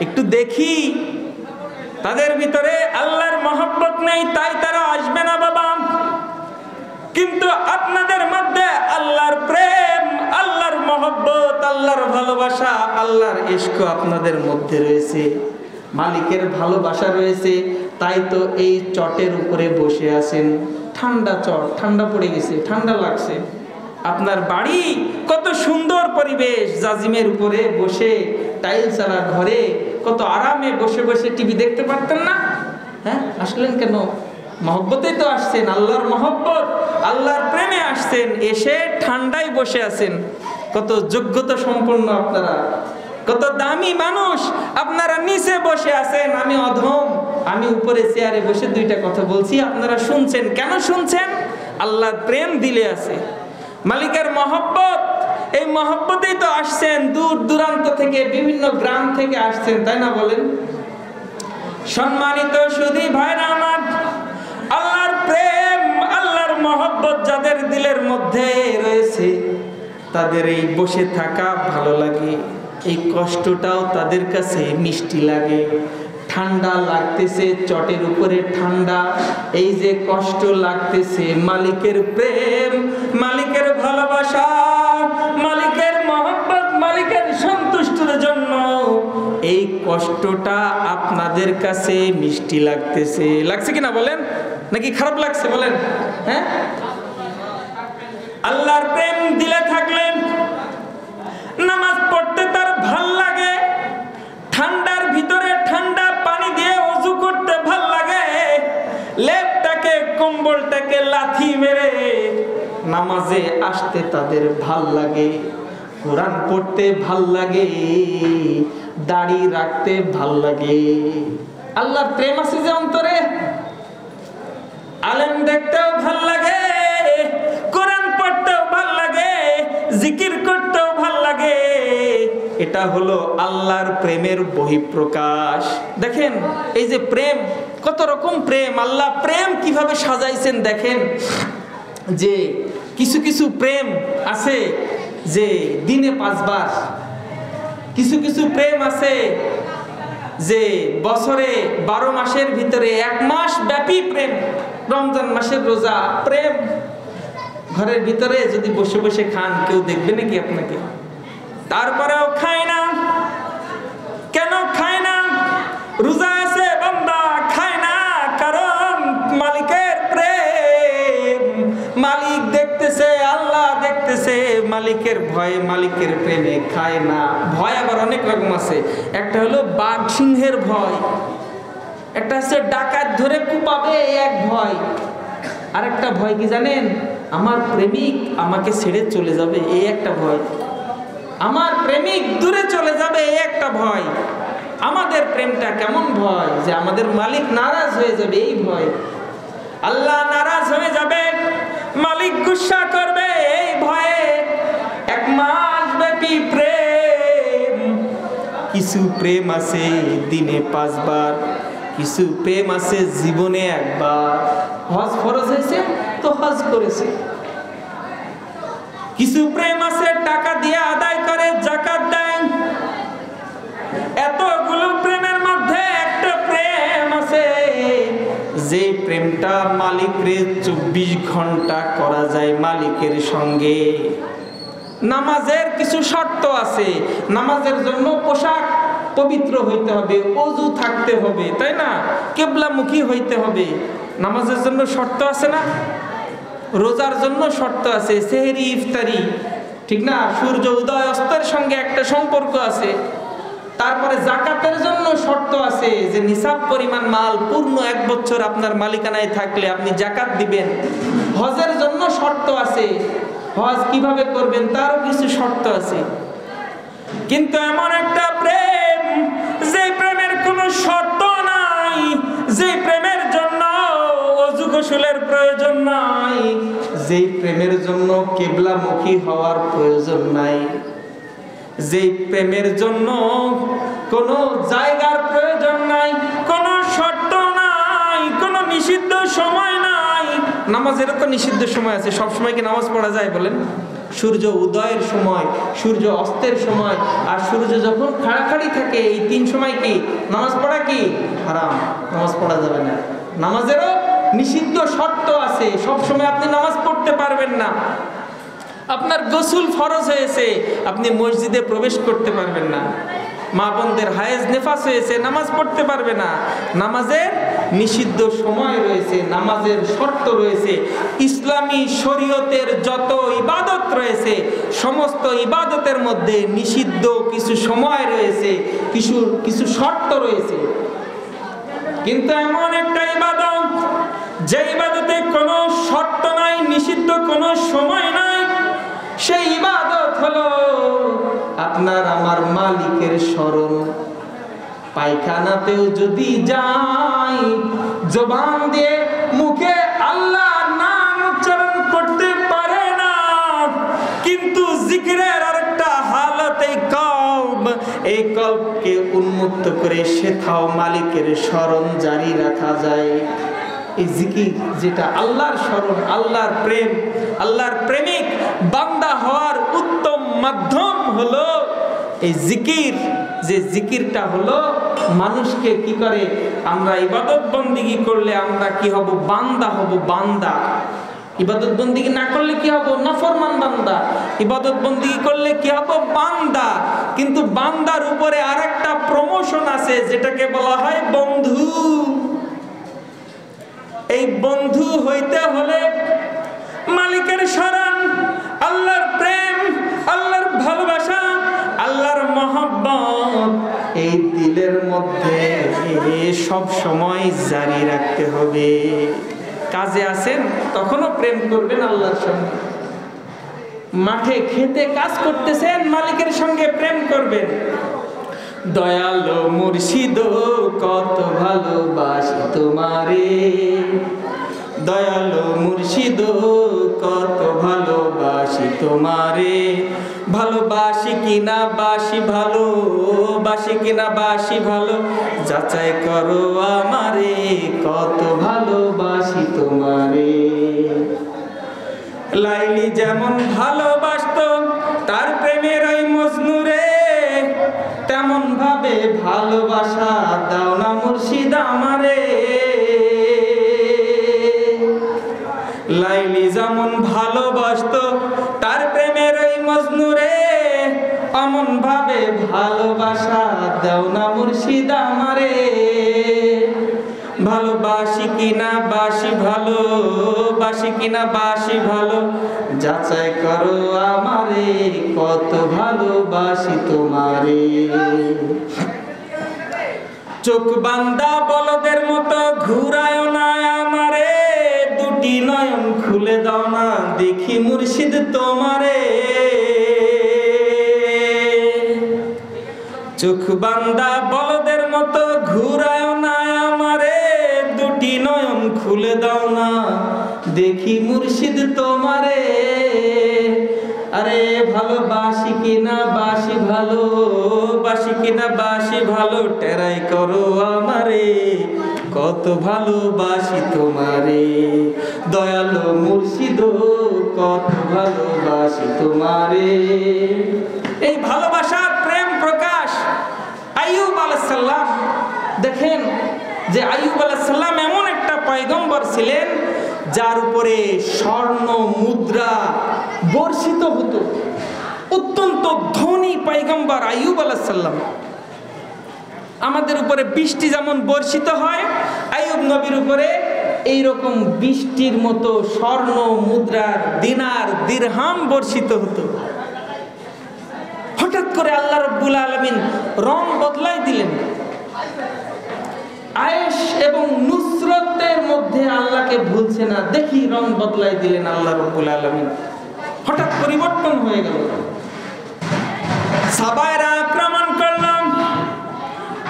একটু দেখি। তাদের ভিতরে আল্লাহর মহব্বত নেই, তাই তারা আসবে না বাবা। কিন্তু আপনাদের মধ্যে আল্লাহর প্রেম, আল্লাহর মহব্বত, আল্লাহর ভালোবাসা, আল্লাহর ইশক আপনাদের মধ্যে রয়েছে, মালিকের ভালোবাসা রয়েছে, তাই তো এই চটের উপরে বসে আছেন। ঠান্ডা চট, ঠান্ডা পড়ে গেছে, ঠান্ডা লাগছে। আপনার বাড়ি কত সুন্দর পরিবেশ, জাজিমের উপরে বসে, টাইলস আলা ঘরে কত আরামে বসে বসে টিভি দেখতে পারতেন না? হ্যাঁ, আসলেন কেন? মহব্বতেই তো আসছেন, আল্লাহর মহব্বত, আল্লাহর প্রেমে আসছেন, এসে ঠান্ডায় বসে আছেন। কত যোগ্যতা সম্পন্ন আপনারা, কত দামি মানুষ আপনারা নিচে বসে আছেন, আমি অধম, আমি উপরে চেয়ারে বসে দুইটা কথা বলছি, আপনারা শুনছেন। কেন শুনছেন? আল্লাহর প্রেম দিলে আছে, মালিকের মহব্বত, এই মহব্বতেই তো আসছেন, দূর দূরান্ত থেকে, বিভিন্ন গ্রাম থেকে আসছেন, তাই না বলেন? সম্মানিত সুধী ভাইরা আমার, আল্লাহর প্রেম, আল্লাহর মহব্বত যাদের দিলের মধ্যে রয়েছে, তাদের এই বসে থাকা ভালো লাগে, এই কষ্টটাও তাদের কাছে মিষ্টি লাগে। ঠান্ডা লাগতেছে, চটের উপরে ঠান্ডা, এই যে কষ্ট লাগতেছে, মালিকের প্রেম, মালিকের ভালোবাসা, মালিকের মহব্বত, মালিকের সন্তুষ্টির জন্য এই কষ্টটা আপনাদের কাছে মিষ্টি লাগতেছে। লাগছে কিনা বলেন? নাকি খারাপ লাগছে বলেন? হ্যাঁ, আল্লাহর প্রেম দিলে থাকলেন, নামাজ পড়তে তার ভাল লাগে, ঠান্ডার ভিতরে ঠান্ডা পানি দিয়ে ওযু করতে ভাল লাগে, লেপটাকে কম্বলটাকে লাথি মেরে নামাজে আসতে তাদের ভাল লাগে, কোরআন পড়তে ভাল লাগে, দাড়ি রাখতে ভাল লাগে। আল্লাহর প্রেম আছে যে অন্তরে, আলেম দেখতেও ভাল লাগে, কোরআন পড়তেও ভাল লাগে, জিকির করতেও ভাল লাগে। এটা হলো আল্লাহর প্রেমের বহিঃপ্রকাশ। দেখেন এই যে প্রেম, কত রকম প্রেম, আল্লাহ প্রেম কিভাবে সাজাইছেন দেখেন। যে কিছু কিছু প্রেম আছে যে দিনে 5 বার, কিছু কিছু প্রেম আছে যে বছরে 12 মাসের ভিতরে 1 মাস ব্যাপী প্রেম। রমজান মাসের রোজা প্রেম, ঘরের ভিতরে যদি বসে বসে খান কেউ দেখবে নাকি আপনাকে? তারপরেও খায় না। কেন খায় না? রোজা আছে বান্দা, খায় না কারণ মালিকের প্রেম, মালিক দেখতেছে, আল্লাহ দেখতেছে, মালিকের ভয়ে, মালিকের প্রেমে খায় না। ভয় আবার অনেক রকম আছে। একটা হলো বাঘ সিংহের ভয়, একটা হচ্ছে ডাকাত ধরে কুপাবে এক ভয়, আরেকটা ভয় কি জানেন? আমার প্রেমিক আমাকে ছেড়ে চলে যাবে, এই একটা ভয়। আমার প্রেমিক দূরে চলে যাবে, এই একটা ভয়। আমাদের প্রেমটা কেমন ভয়? যে আমাদের মালিক নারাজ হয়ে যাবে, এই ভয়। আল্লাহ নারাজ হয়ে যাবে, মালিক গুসা করবে। এই ভয়ে 1 মাস ব্যাপী প্রেম। কিছু প্রেম আছে দিনে 5 বার, কিছু প্রেম আছে জীবনে 1 বার। হজ ফরজ হয়েছে তো হজ করেছে। কিছু প্রেম আছে টাকা দিয়ে আদায় করে, যাকাত দেয়। এতগুলো প্রেমের মধ্যে একটা প্রেম আছে যে প্রেমটা মালিকের 24 ঘন্টা করা যায় মালিকের সঙ্গে। নামাজের কিছু শর্ত আছে। নামাজের জন্য পোশাক পবিত্র হইতে হবে, ওযু থাকতে হবে, তাই না? কিবলামুখী হইতে হবে। নামাজের জন্য শর্ত আছে না? রোজার জন্য শর্ত আছে, সেহরি ইফতারি, ঠিক না? সূর্য উদয় অস্তের সঙ্গে একটা সম্পর্ক আছে। তারপরে যাকাতের জন্য শর্ত আছে যে নিসাব পরিমাণ মাল পূর্ণ 1 বছর আপনার মালিকানায় থাকলে আপনি যাকাত দিবেন। হজের জন্য শর্ত আছে, হজ কিভাবে করবেন তারও কিছু শর্ত আছে। কিন্তু এমন একটা প্রেম, যে প্রেমের কোনো শর্ত নাই, যে প্রেমের জন্য ওযু গোসলের প্রয়োজন নাই, যে প্রেমের জন্য কিবলামুখী হওয়ার প্রয়োজন নাই, যে প্রেমের জন্য কোনো জায়গার প্রয়োজন নাই, কোনো শর্ত নাই, কোনো নিষিদ্ধ সময় নাই। নামাজেরও তো নিষিদ্ধ সময় আছে। সব সময় কি নামাজ পড়া যায় বলেন? সূর্য উদয়ের সময়, সূর্য অস্তের সময়, আর সূর্য যখন খাড়াখাড়ি থাকে, এই 3 সময় কি নামাজ পড়া কি হারাম? নামাজ পড়া যাবে না। নামাজেরও নিষিদ্ধ শর্ত আছে। সব সময় আপনি নামাজ পড়তে পারবেন না। আপনার গোসল ফরজ হয়েছে, আপনি মসজিদে প্রবেশ করতে পারবেন না। মা বোনদের হায়েজ নেফাস হয়েছে, নামাজ পড়তে পারবে না। নামাজের নিষিদ্ধ সময় রয়েছে, নামাজের শর্ত রয়েছে। ইসলামী শরীয়তের যত ইবাদত রয়েছে, সমস্ত ইবাদতের মধ্যে নিষিদ্ধ কিছু সময় রয়েছে, কিছু শর্ত রয়েছে। কিন্তু এমন একটা ইবাদত, যে ইবাদতে কোনো শর্ত নাই, নিষিদ্ধ কোনো সময় নাই, সেই ইবাদত হলো আপনার আমার মালিকের স্মরণ। পায়খানাতেও যদি যাই, জবান দিয়ে মুখে আল্লাহর নাম উচ্চারণ করতে পারে না, কিন্তু জিকিরের আরেকটা হালত, এই কল্পকে উন্মুক্ত করে সেথাও মালিকের স্মরণ জারি রাখা যায়। এই জিকির যেটা আল্লাহর স্মরণ, আল্লাহর প্রেম, আল্লাহর প্রেমিক বান্দা হওয়ার উত্তম মাধ্যম হলো এই জিকির। যে জিকিরটা হলো মানুষকে কি করে, আমরা ইবাদত বন্দিগি করলে আমরা কি হব? বান্দা হব, বান্দা। ইবাদত বন্দিগি না করলে কি হব? নাফরমান বান্দা। ইবাদত বন্দিগি করলে কি হব? বান্দা। কিন্তু বান্দার উপরে আরেকটা প্রমোশন আছে, যেটাকে বলা হয় বন্ধু। এই বন্ধু হইতে হলে মালিকের শরণ, আল্লাহর প্রেম, আল্লাহর ভালোবাসা, আল্লাহর মহব্বত এই দিলের মধ্যে সব সময় জারি রাখতে হবে। কাজে আছেন তখনও প্রেম করবেন আল্লাহর সঙ্গে। মাঠে খেতে কাজ করতেছেন, মালিকের সঙ্গে প্রেম করবেন। দয়ালো মুর্শিদ কত ভালোবাসি তোমারে, দয়ালো মুর্শিদ কত ভালোবাসি তোমারে। ভালোবাসি কিনা বাসি ভালো, বাসি কিনা বাসি ভালো, যাচাই করো আমারে, কত ভালোবাসি তোমারে। লাইলি যেমন ভালোবাসতো তার প্রেমের ওই মজনুরে, তেমন ভাবে ভালোবাসা দাও না মুর্শিদ আমারে। লাইলি যেমন ভালোবাসতো তার প্রেমের ওই মজনুরে, অমন ভাবে ভালোবাসা দাও না মুর্শিদ আমারে। ভালোবাসি কিনা বাসি ভালো, বাসি কিনা বাসি ভালো, যাচাই করো আমারে, কত ভালোবাসি তোমারে। চোখ বান্দা বলদের মতো ঘুরায় না আমারে, দুটি নয়ন খুলে দাও না দেখি মুর্শিদ তোমারে। চোখ বান্দা বলদের মতো ঘুরায় না আমারে, দুটি দুটি নয়ন খুলে দাও না, দেখি মুর্শিদ তোমারে। আরে ভালোবাসি কিনা বাসি ভালো, বাসি কিনা বাসি ভালো, টেরাই করো আমারে, কত ভালোবাসি তোমারে। দয়ালো মুর্শিদ কত ভালোবাসি তোমারে। এই ভালোবাসার প্রেম প্রকাশ আইয়ুব আলাইহিস সালাম। দেখেন যে আইয়ুব আলাইহিস সালাম এমন একটা পয়গম্বর ছিলেন যার উপরে স্বর্ণ মুদ্রা বর্ষিত হতো। অত্যন্ত ধনী পয়গম্বর আইয়ুব আলাইহিস সালাম। আমাদের উপরে বৃষ্টি যেমন বর্ষিত হয়, আইয়ুব নবীর উপরে এইরকম বৃষ্টির মতো স্বর্ণ মুদ্রার দিনার দিরহাম বর্ষিত হতো। হঠাৎ করে আল্লাহ রাব্বুল আলামিন রং বদলাই দিলেন। আয়েশ এবং নুসরতের মধ্যে আল্লাহকে ভুলছে না, দেখি রং বদলাই দিলেন আল্লাহ রাব্বুল আলামিন। হঠাৎ পরিবর্তন হয়ে গেল। সাবায়রা আক্রমণ করলাম,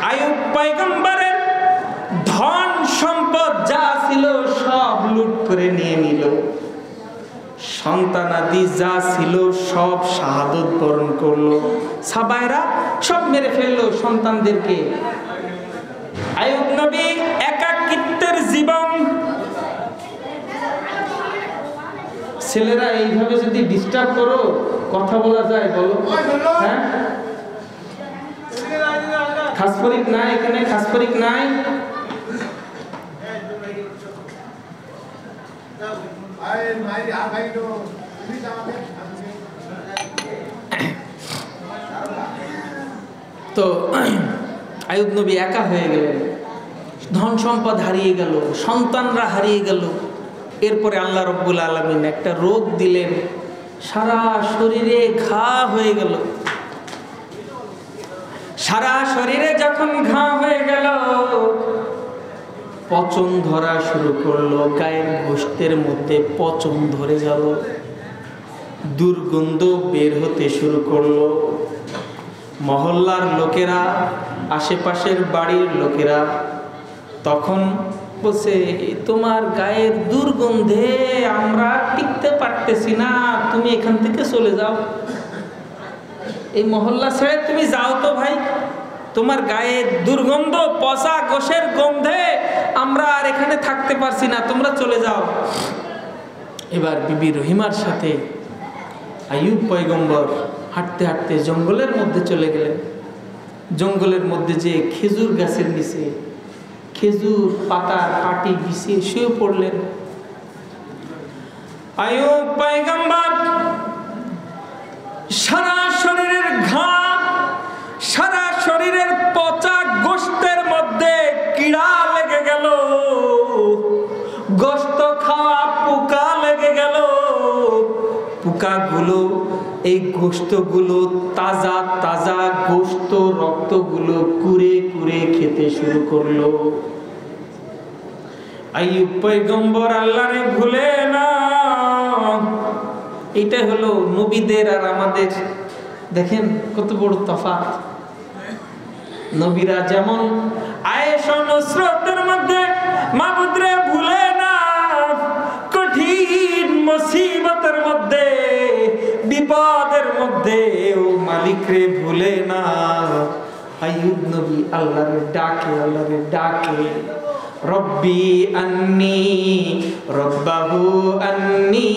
আইয়ুব পয়গম্বরের ধন সম্পদ যা ছিল সব লুট করে নিয়ে নিল। সন্তানাদি যা ছিল সব শাহাদত বরণ করলো। সাবায়রা সব মেরে ফেললো সন্তানদেরকে। আইয়ুব নবী একাকিত্বের জীবন। ছেলেরা এইভাবে যদি ডিস্টার্ব করো কথা বলা যায় বলো? হ্যাঁ, খাসফরিক নাই এখানে, খাসফরিক নাই। তো আইয়ুব নবী একা হয়ে গেলেন, ধন সম্পদ হারিয়ে গেল, সন্তানরা হারিয়ে গেল। এরপরে আল্লাহ রাব্বুল আলামিন একটা রোগ দিলেন, সারা শরীরে ঘা হয়ে গেল। সারা শরীরে যখন ঘা হয়ে গেল, পচন ধরা শুরু করলো, গায়ের গোশতের মধ্যে পচন ধরে গেল, দুর্গন্ধ বের হতে শুরু করলো। মহল্লার লোকেরা, আশেপাশের বাড়ির লোকেরা তখন বলছে, তোমার গায়ের দুর্গন্ধে আমরা টিকতে পারতেছি না, তুমি এখান থেকে চলে যাও, এই মহল্লা ছেড়ে তুমি যাও তো ভাই, তোমার গায়ের দুর্গন্ধ, পচা গোশের গন্ধে আমরা আর এখানে থাকতে পারছি না, তোমরা চলে যাও। এবার বিবি রহিমার সাথে আইয়ুব পয়গম্বর হাঁটতে হাঁটতে জঙ্গলের মধ্যে চলে গেলেন। জঙ্গলের মধ্যে যে খেজুর গাছের নিচে খেজুর পাতার পাটি বিছিয়ে শুয়ে পড়লেন। আইয়ুব পয়গম্বর সারা শরীরের ঘা, সারা শরীরের পচা গোশতের মধ্যে কিড়া লেগে গেল, গোশত খাওয়া পোকা লেগে গেল। পোকাগুলো এই গোশতগুলো, তাজা তাজা গোশত রক্তগুলো কুরে কুরে খেতে শুরু করলো। আইয়ুব পয়গম্বর আল্লাহরে ভুলে না। এটা হলো নবীদের আর আমাদের। দেখেন কত বড় তফাৎ। নবীরা যেমন আয়েশ ও নুসরতের মধ্যে মাবুদরে ভুলে না, কঠিন মুসিবতের মধ্যে, বিপদের মধ্যে ও মালিকরে ভুলে না। আইয়ুব নবী আল্লাহরে ডাকে, আল্লাহরে ডাকে, রব্বি আন্নি রব্বাহু আন্নি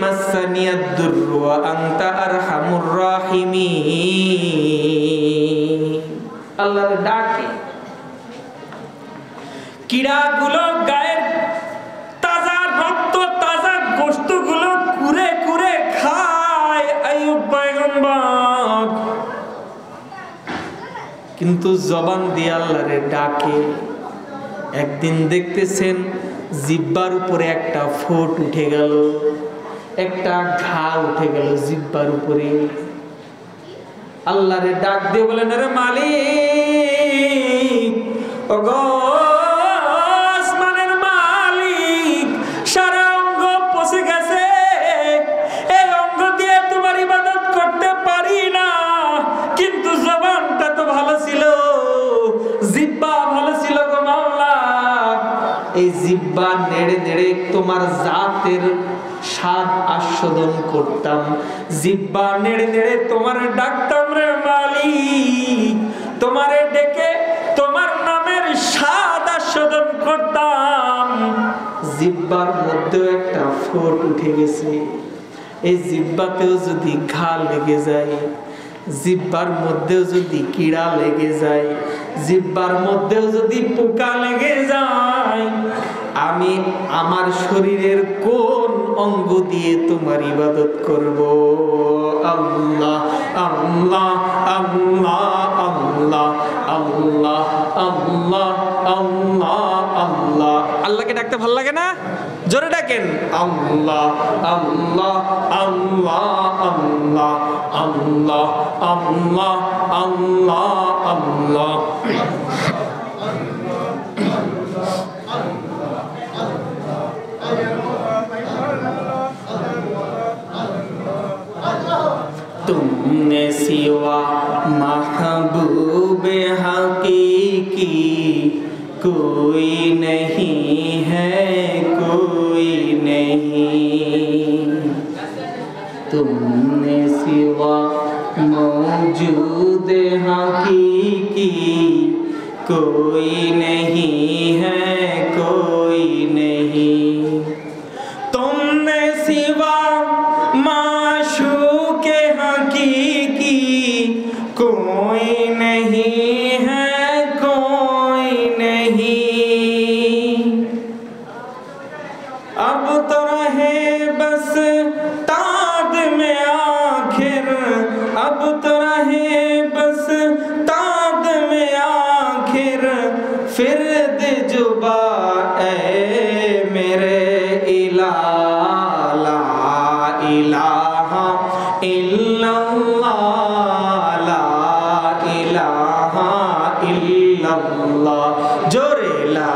মাসানিয়াদ দুররু ওয়া আনতা আরহামুর রাহিমিন। আল্লাহর ডাকে কিড়াগুলো গায়ের তাজা রক্ত, তাজা গোশতগুলো কুরে কুরে খায় আইয়ুব পয়গম্বর, কিন্তু জবান দিয়ে আল্লাহরে ডাকে। একদিন দেখতেছেন জিহ্বার উপরে একটা ফোঁট উঠে গেল, একটা ঘা উঠে গেল জিহ্বার উপরে। আল্লাহরে ডাক দিয়ে বলেন, আরে মালিক, ওগো আসমানের মালিক, সারা অঙ্গ পচে গেছে, এই অঙ্গ দিয়ে তোমার ইবাদত করতে পারি না, কিন্তু জবানটা তো ভালো ছিল, জিহ্বা ভালো ছিল গো মাওলা, এই জিহ্বা নেড়ে নেড়ে তোমার জাতের স্বাদ আস্বাদন করতাম, জিহ্বা নেড়ে নেড়ে তোমার ডাকতাম রে মালিক, তোমারে ডেকে তোমার নামের স্বাদ আস্বাদন করতাম। জিহ্বার মধ্যেও একটা ফোঁট উঠে গেছে, এই জিহ্বাতেও যদি ঘা লেগে যায়, জিহ্বার মধ্যেও যদি কিড়া লেগে যায়, জিহ্বার মধ্যেও যদি পোকা লেগে যায়, আমি আমার শরীরের কোন অঙ্গ দিয়ে তোমার ইবাদত করব? আল্লাহ আল্লাহ আল্লাহ আল্লাহ আল্লাহ আল্লাহ আল্লাহ আল্লাহ। আল্লাহকে ডাকতে ভালো লাগে না? জোরে ডাকেন, আল্লাহ আল্লাহ আল্লাহ আল্লাহ আল্লাহ আল্লাহ আল্লাহ আল্লাহ। तुमने सिवा महबूब हकीकी कोई नहीं है, कोई नहीं। तुमने सिवा मौजूद हकीकी कोई नहीं है, कोई नहीं। तुमने सिवा माशूक हकीकी कोई नहीं है, कोई नहीं। अब तो रहे बस ताद में आखिर, अब तो रहे बस ताद में आखिर, फिर दे जुबा ए मेरे इलाह, ला इलाहा इल्लल्लाह, ला इलाहा इल्लल्लाह। जोरे ला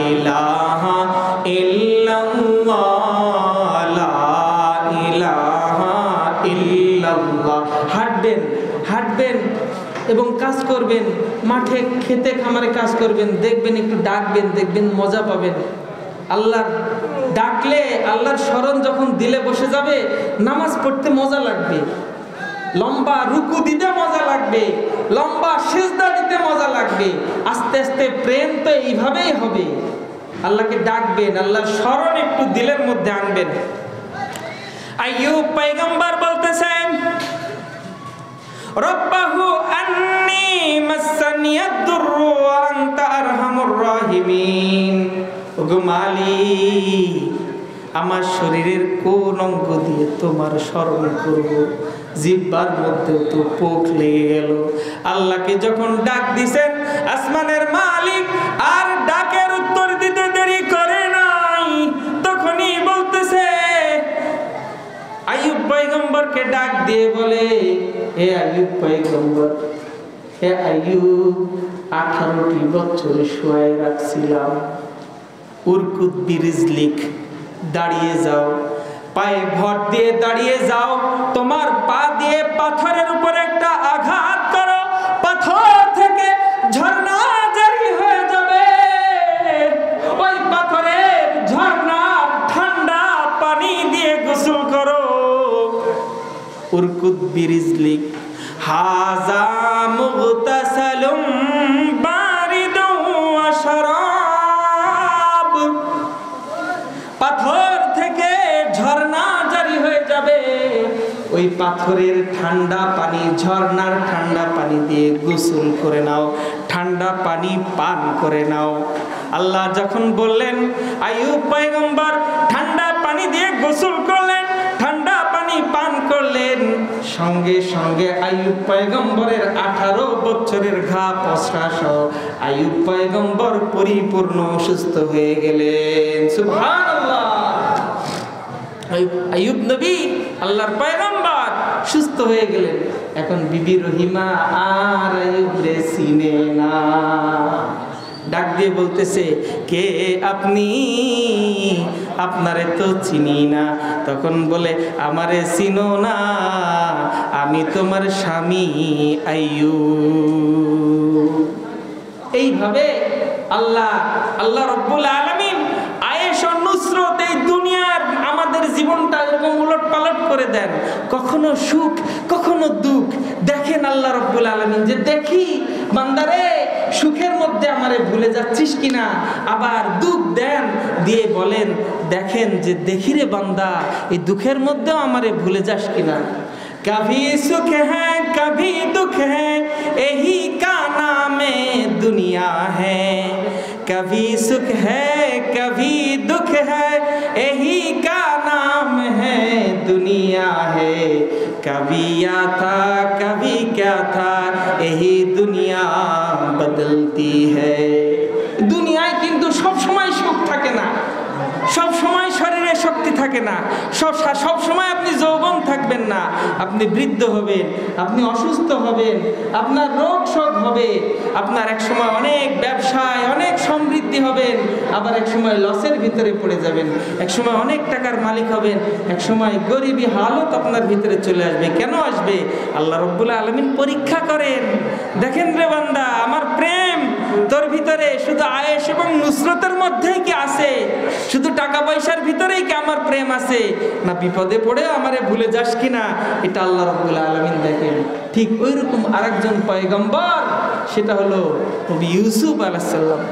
इलाहा इल्लल्लाह, ला इलाहा इल्लल्लाह। হাঁটবেন হাঁটবেন এবং কাজ করবেন, মাঠে খেতে খামারে কাজ করবেন, দেখবেন একটু ডাকবেন, দেখবেন মজা পাবেন। আল্লাহ ডাকলে, আল্লাহর স্মরণ যখন দিলে বসে যাবে, নামাজ পড়তে মজা লাগবে, লম্বা রুকু দিতে মজা লাগবে, লম্বা সিজদা দিতে মজা লাগবে। আস্তে আস্তে প্রেম তো এইভাবেই হবে। আল্লাহকে ডাকবেন, আল্লাহর স্মরণ একটু দিলের মধ্যে আনবেন। আইয়ুব পয়গম্বর বলতেছেন, রব্বাহু আন্নী মাসানিয়াদ দুররু ওয়া আনতা আরহামুর রাহিমিন। ওগো মালিক, আমার শরীরের কোন অঙ্গ দিয়ে তোমার স্মরণ করব? জিহ্বার মধ্যে তো পোক লেগে গেল। আল্লাহকে যখন ডাক দিছেন আসমানের মালিক, আর ডাকের উত্তর দিতে দেরি করে নাই, তখনই বলতেছে, আইয়ুব পয়গম্বরকে ডাক দিয়ে বলে, হে আইয়ুব পয়গম্বর, হে আইয়ুব, 18টি বছর শুয়ে রাখছিলাম, উরকুত বিরিজলিক, দাঁড়িয়ে যাও, পায়ে ভর দিয়ে দাঁড়িয়ে যাও, তোমার পা দিয়ে পাথরের উপর একটা আঘাত করো, পাথর থেকে ঝর্ণা জারি হয়ে যাবে, ওই পাথরের ঝর্ণার ঠান্ডা পানি দিয়ে গোসল করো। উরকুত বিরিজলিক, হাযা মুগতাসালুম বারিদু ওয়া শারাব। পাথর থেকে ঝর্ণা জারি হয়ে যাবে, ওই পাথরের ঠান্ডা পানি, ঝর্ণার ঠান্ডা পানি দিয়ে গোসল করে নাও, ঠান্ডা পানি পান করে নাও। আল্লাহ যখন বললেন, আইয়ুব পয়গম্বর ঠান্ডা পানি দিয়ে গোসল করলেন, ঠান্ডা পানি পান করলেন, সঙ্গে সঙ্গে আইয়ুব পয়গম্বরের 18 বছরের ঘা পচা সহ আইয়ুব পয়গম্বর পরিপূর্ণ সুস্থ হয়ে গেলেন। সুবহানাল্লাহ। আইয়ুব নবী, আল্লাহর পয়গম্বর, সুস্থ হয়ে গেলেন। এখন বিবি রহিমা আর আইয়ুব রে চিনে না, ডাক দিয়ে বলতেছে, কে আপনি? আপনারে তো চিনি না। তখন বলে, আমারে চিনো না, আমি তোমার স্বামী আইয়ুব। এইভাবে আল্লাহ আল্লাহ রাব্বুল আলামিন আয়েশ ও নুসরত এই দুনিয়ার আমাদের জীবনটা এরকম উলট পালট করে দেন, কখনো সুখ কখনো দুঃখ। দেখেন আল্লাহ রাব্বুল আলামিন যে দেখি বান্দারে সুখের মধ্যে আমারে ভুলে যাচ্ছিস কিনা, আবার দুঃখ দেন দিয়ে বলেন দেখেন যে দেখি রে বান্দা এই দুঃখের মধ্যেও আমারে ভুলে যাস কিনা। कभी सुख है कभी दुख है यही का नाम दुनिया है, कभी सुख है कभी दुख है यही का नाम है दुनिया है, कभी या था कभी क्या था यही दुनिया बदलती है। दुनियाয় কিন্তু সব সময় সুখ থাকে না, সব সময় শরীরে শক্তি থাকে না, সব সময় আপনি যৌবন থাকবেন না, আপনি বৃদ্ধ হবেন, আপনি অসুস্থ হবেন, আপনার রোগ শোক হবে, আপনার এক সময় অনেক ব্যবসায় অনেক সমৃদ্ধি হবেন, আবার এক সময় লসের ভিতরে পড়ে যাবেন, এক সময় অনেক টাকার মালিক হবেন, এক সময় গরিবী হালত আপনার ভিতরে চলে আসবে। কেন আসবে? আল্লাহ রাব্বুল আলামিন পরীক্ষা করেন। দেখেন রে বান্দা আমার প্রেম তোর ভিতরে শুধু আয়েশ এবং নুসরতের মধ্যেই কি আছে, শুধু টাকা পয়সার ভিতরেই কি আমার প্রেম আছে, না বিপদে পড়ে আমারে ভুলে যাস কিনা, এটা আল্লাহ রাব্বুল আলামিন দেখেন। ঠিক ওইরকম আরেকজন পয়গম্বর, সেটা হলো নবী ইউসুফ আলাইহিস সালাম।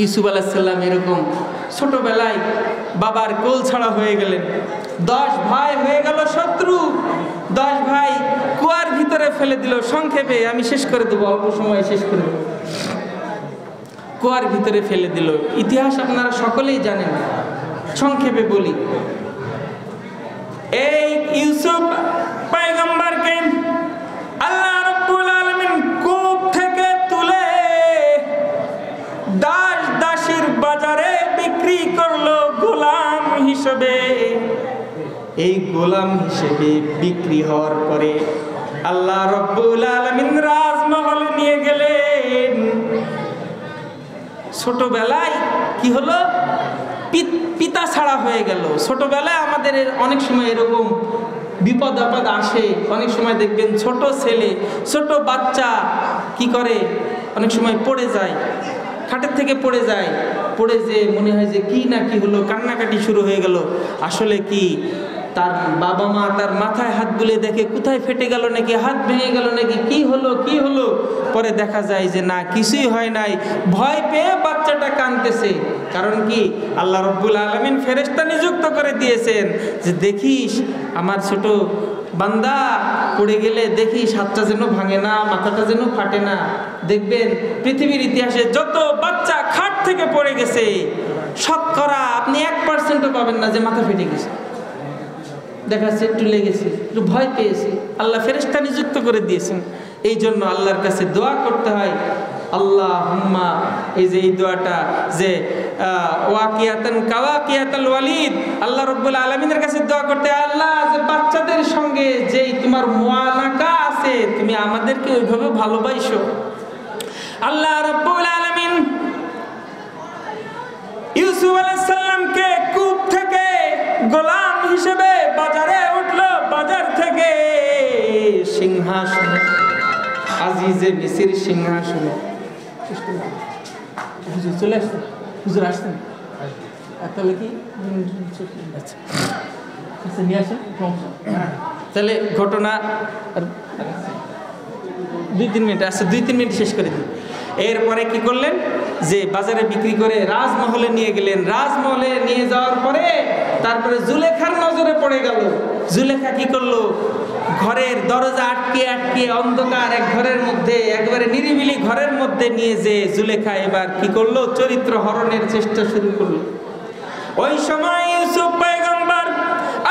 ইউসুফ আলাইহিস সালাম এরকম ছোটবেলায় বাবার কোল ছাড়া হয়ে গেলেন, 10 ভাই হয়ে গেল শত্রু, 10 ভাই কুয়ার ভিতরে ফেলে দিল। সংক্ষেপে আমি শেষ করে দেবো, অল্প সময়ে শেষ করে দেবো। কুয়ার ভিতরে ফেলে দিল, ইতিহাস আপনারা সকলেই জানেন, সংক্ষেপে বলি। এই ইউসুফ পয়গম্বরকে আল্লাহ রাব্বুল আলামিন কূপ থেকে তুলে দাস দাসীর বাজারে বিক্রি করলো গোলাম হিসেবে। এই গোলাম হিসেবে বিক্রি হওয়ার পরে আল্লাহ রাব্বুল আলামিন রাজমহলে নিয়ে গেলেন। ছোটবেলায় কি হলো, পিতা ছাড়া হয়ে গেল। ছোটবেলায় আমাদের অনেক সময় এরকম বিপদ আপদ আসে, অনেক সময় দেখবেন ছোট ছেলে ছোট বাচ্চা কি করে, অনেক সময় পড়ে যায়, খাটের থেকে পড়ে যায়, পড়ে যে মনে হয় যে কি না কি হলো, কান্নাকাটি শুরু হয়ে গেল। আসলে কি তার বাবা মা তার মাথায় হাত বুলে দেখে কোথায় ফেটে গেল নাকি, হাত ভেঙে গেল নাকি, কি হলো, পরে দেখা যায় যে না কিছুই হয় নাই। ভয় পেয়ে বাচ্চাটা কাঁদতেছে, কারণ কি আল্লাহ রাব্বুল আলামিন ফেরেশতা নিযুক্ত করে দিয়েছেন যে দেখিস আমার ছোট বান্দা পড়ে গেলে দেখিস হাতটা যেন ভাঙে না, মাথাটা যেন ফাটে না। দেখবেন পৃথিবীর ইতিহাসে যত বাচ্চা খাট থেকে পড়ে গেছে শতকরা আপনি 1% পাবেন না যে মাথা ফেটে গেছে। দেখা যাচ্ছে একটু লেগেছে, একটু ভয় পেয়েছে, আল্লাহ ফেরেশতা নিযুক্ত করে দিয়েছেন। এই জন্য আল্লাহর কাছে দোয়া করতে হয়, আল্লাহুম্মা, এই যে এই দোয়াটা যে ওয়াকিয়াতান কাওয়াকিয়াতাল ওয়ালিদ, আল্লাহ রাব্বুল আলামিনের কাছে দোয়া করতে, আল্লাহ যে বাচ্চাদের সঙ্গে যেই তোমার মুআলাকা আছে তুমি আমাদেরকে ওইভাবে ভালোবাসো। আল্লাহ রাব্বুল আলামিন ইউসুফ আলাইহিস সালামকে কূপ থেকে গোলাম হিসেবে বাজারে উঠলো, বাজার থেকে সিংহাসন, আজিজে মিসির সিংহাসনে হুজুর চলে আসছেন, হুজুর আসছেন তাহলে কি আচ্ছা নিয়ে আসেন। তাহলে ঘটনা 2-3 মিনিট আছে, 2-3 মিনিট শেষ করে দিই। এরপরে কি করলেন যে বাজারে বিক্রি করে রাজমহলে নিয়ে গেলেন। রাজমহলে নিয়ে যাওয়ার পরে তারপরে জুলেখার নজরে পড়ে গেল। জুলেখা কি করলো, ঘরের দরজা আটকে অন্ধকার এক ঘরের মধ্যে, একবারে নিরিবিলি ঘরের মধ্যে নিয়ে যে জুলেখা এবার কি করলো, চরিত্র হরণের চেষ্টা শুরু করলো। ওই সময় ইউসুফ পয়গম্বর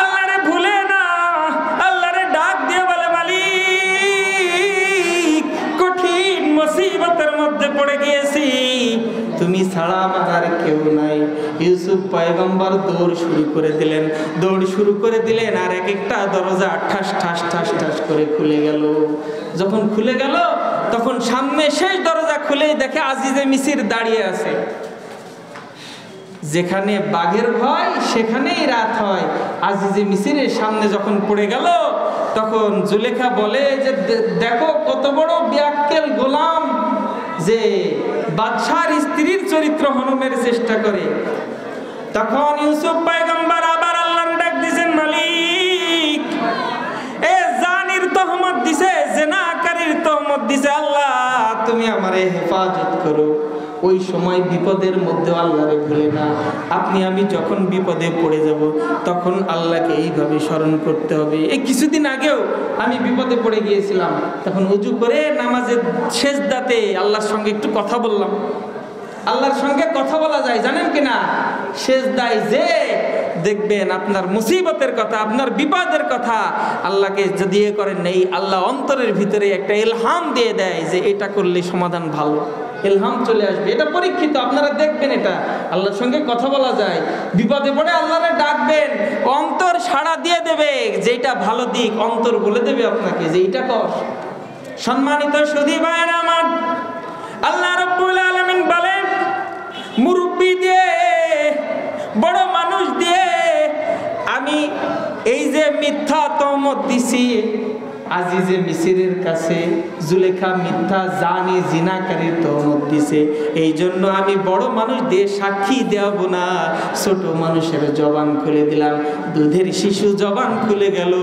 আল্লাহরে ভুলে না, আল্লাহরে ডাক দিয়ে বলে, মালিক কঠিন মুসিবতের মধ্যে পড়ে গিয়েছি, তুমি ছাড়া আমার আর কেউ নাই। ইউসুফ পয়গম্বর দৌড় শুরু করে দিলেন, আর এক একটা দরজা ঠাস ঠাস ঠাস ঠাস করে খুলে গেল। যখন খুলে গেল তখন সামনে শেষ দরজা খুলেই দেখে আজিজে মিসির দাঁড়িয়ে আছে। যেখানে বাঘের ভয় সেখানেই রাত হয়। আজিজে মিসিরের সামনে যখন পড়ে গেল তখন জুলেখা বলে যে দেখো কত বড় বিয়াক্কেল গোলাম, যে বাদশার স্ত্রীর চরিত্র হননের চেষ্টা করে। তখন ইউসুফ পয়গম্বর আবার আল্লাহর ডাক দিয়েছেন, মালিক এ জানির তহমত দিছে, জেনাকারীর তহমত দিছে, আল্লাহ তুমি আমারে হেফাজত করো। ওই সময় বিপদের মধ্যে আল্লাহরে ভুলে না। আপনি আমি যখন বিপদে পড়ে যাব তখন আল্লাহকে এইভাবে স্মরণ করতে হবে। এই কিছুদিন আগেও আমি বিপদে পড়ে গিয়েছিলাম, তখন উজু করে নামাজের সেজদাতে আল্লাহর সঙ্গে একটু কথা বললাম। আল্লাহর সঙ্গে কথা বলা যায় জানেন কিনা? সেজদায় যে দেখবেন আপনার মুসিবতের কথা, আপনার বিপদের কথা আল্লাহকে যদি এ করেন, এই আল্লাহ অন্তরের ভিতরে একটা ইলহাম দিয়ে দেয় যে এটা করলে সমাধান ভালো, ইলহাম চলে আসবে। এটা পরীক্ষিত, আপনারা দেখবেন। এটা আল্লাহর সঙ্গে কথা বলা যায়। বিপদে পড়ে আল্লাহরে ডাকবেন, অন্তর সাড়া দিয়ে দেবে যেটা ভালো দিক, অন্তর বলে দেবে আপনাকে যে এটা কর। সম্মানিত সুধী ভাইয়েরা আমার, আল্লাহ রাব্বুল আলামিন বলেন, মুরব্বি দিয়ে, বড় মানুষ দিয়ে আমি এই যে মিথ্যা তহমত দিছি আজিজে মিসরের কাছে, জুলেখা মিথ্যা জানি জিনাকারীর তহমত দিছে, এই জন্য আমি বড় মানুষ দিয়ে সাক্ষী দেব না, ছোট মানুষের জবান খুলে দিলাম। দুধের শিশু জবান খুলে গেল।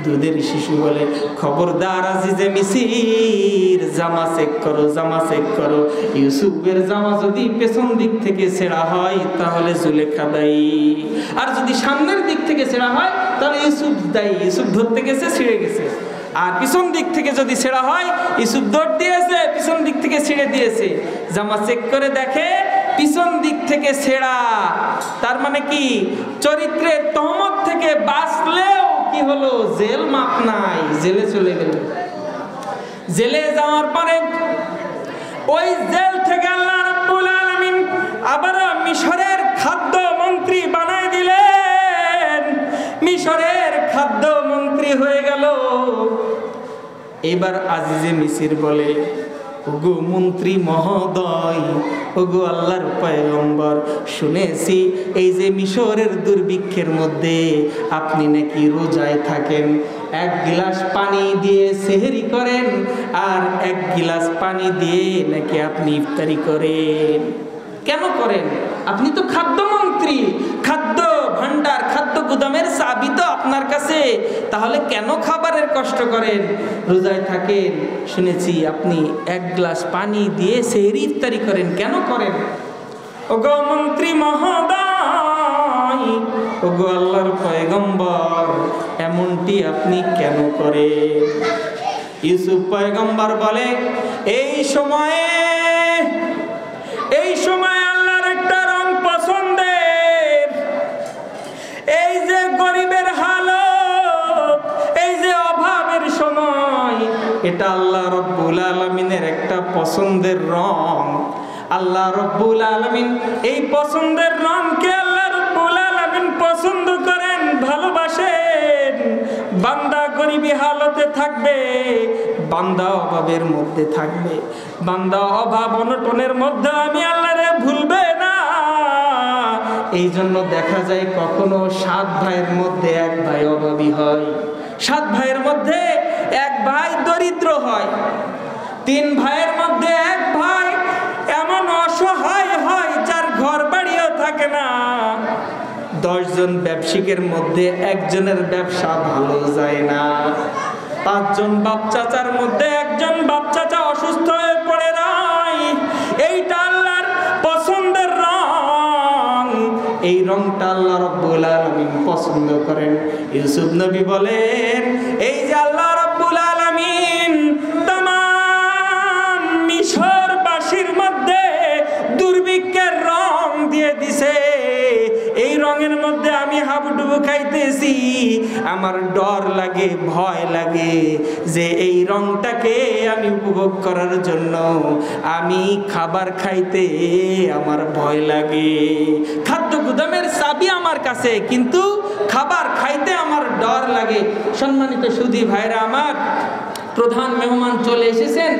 দুধের শিশু বলে, খবরদার আজিজে মিসর, জামা চেক করো, জামা চেক করো। ইউসুফের জামা যদি পেছন দিক থেকে ছেঁড়া হয় তাহলে জুলেখা দায়ী, আর যদি সামনের দিক থেকে ছেঁড়া হয় তাহলে ইউসুফ দায়ী। ইউসুফ ধরতে গেছে, ছিঁড়ে গেছে। আর পিছন দিক থেকে যদি ছেঁড়া হয়, ইউসুফ দৌড় দিয়েছে, পিছন দিক থেকে ছিঁড়ে দিয়েছে। জামা চেক করে দেখে পিছন দিক থেকে ছেঁড়া, তার মানে কি চরিত্রের তহমত থেকে বাঁচলেও কি হলো, জেল মাপ নাই, জেলে চলে গেল। জেলে যাওয়ার পরে ওই জেল থেকে আল্লাহ রাব্বুল আলামিন আবার মিশরের খাদ্য মন্ত্রী বানায় দিলেন। মিশরের খাদ্য মন্ত্রী হয়ে গেল। এবার আজিজে মিসর বলে, ওগো মন্ত্রী মহোদয়, ওগো আল্লাহর পয়গম্বর, শুনেছি এই যে মিশরের দুর্ভিক্ষের মধ্যে আপনি নাকি রোজায় থাকেন, এক গিলাস পানি দিয়ে সেহরি করেন, আর এক গিলাস পানি দিয়ে নাকি আপনি ইফতারি করেন। কেন করেন? আপনি তো খাদ্যমন্ত্রী, খাদ্য ভান্ডার, খাদ্য গুদামের চাবি তো আপনার কাছে, তাহলে কেন খাবারের কষ্ট করেন, রোজায় থাকেন? শুনেছি আপনি এক গ্লাস পানি দিয়ে সেহরি ইফতারি করেন, কেন করেন? ওগো মন্ত্রী মহোদয়, ওগো আল্লাহর পয়গম্বর, এমনটি আপনি কেন করেন? ইউসুফ পয়গম্বর বলে, এই সময়ে আল্লাহর একটা রং পছন্দের। এই যে গরিবের হালত, এই যে অভাবের সময়, এটা আল্লাহ রাব্বুল আলামিনের একটা পছন্দের রং। আল্লাহ রাব্বুল আলামিন এই পছন্দের রংকে আল্লাহ রাব্বুল আলামিন পছন্দ করেন, ভালোবাসেন। বান্দা গরিবী হালতে থাকবে, বান্দা অভাবের মধ্যে থাকবে, বান্দা অভাব অনটনের মধ্যে আমি আল্লাহরে ভুলবে না। এই জন্য দেখা যায় কখনো 7 ভাইয়ের মধ্যে এক ভাই অভাবী হয়, 7 ভাইয়ের মধ্যে এক ভাই দরিদ্র হয়, 3 ভাইয়ের মধ্যে এক ভাই এমন অসহায় হয় যার ঘর বাড়িও থাকে না, 10 জন ব্যবসায়ীর মধ্যে একজনের ব্যবসা ভালো যায় না, 5 জন বাপ চাচার মধ্যে একজন বাপ চাচা অসুস্থ হয়ে পড়ে নাই। এইটা আল্লাহর পছন্দের রং, এই রংটা আল্লাহ রাব্বুল আলামিন পছন্দ করেন। ইউসুফ নবী বলেন, এই যে আল্লাহ রাব্বুল আলামিন तमाम মিশরবাসীর মধ্যে দুর্ভিক্ষের রং দিয়ে দিছে, এই রঙের মধ্যে আমি হাবুডুবু খাইতেছি, আমার ডর লাগে, ভয় লাগে যে এই রংটাকে আমি উপভোগ করার জন্য আমি খাবার খাইতে আমার ভয় লাগে। খাদ্য গুদামের চাবি আমার কাছে, কিন্তু খাবার খাইতে আমার ডর লাগে। সম্মানিত সুধী ভাইরা আমার, প্রধান মেহমান চলে এসেছেন,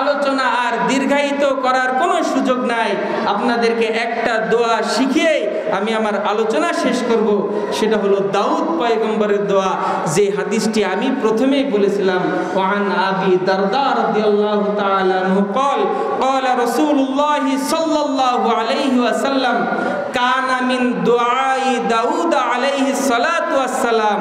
আলোচনা আর দীর্ঘায়িত করার কোনো সুযোগ নাই। আপনাদেরকে একটা দোয়া শিখিয়ে আমি আমার আলোচনা শেষ করব। সেটা হলো দাউদ পয়গম্বরের দোয়া, যে হাদিসটি আমি প্রথমেই বলেছিলাম। ওয়ান আবি দারদা রাদিয়াল্লাহু তাআলা আনহু قال قال রাসূলুল্লাহ সাল্লাল্লাহু আলাইহি ওয়াসাল্লাম কানা মিন দুআই দাউদ আলাইহিস সালাতু ওয়াসসালাম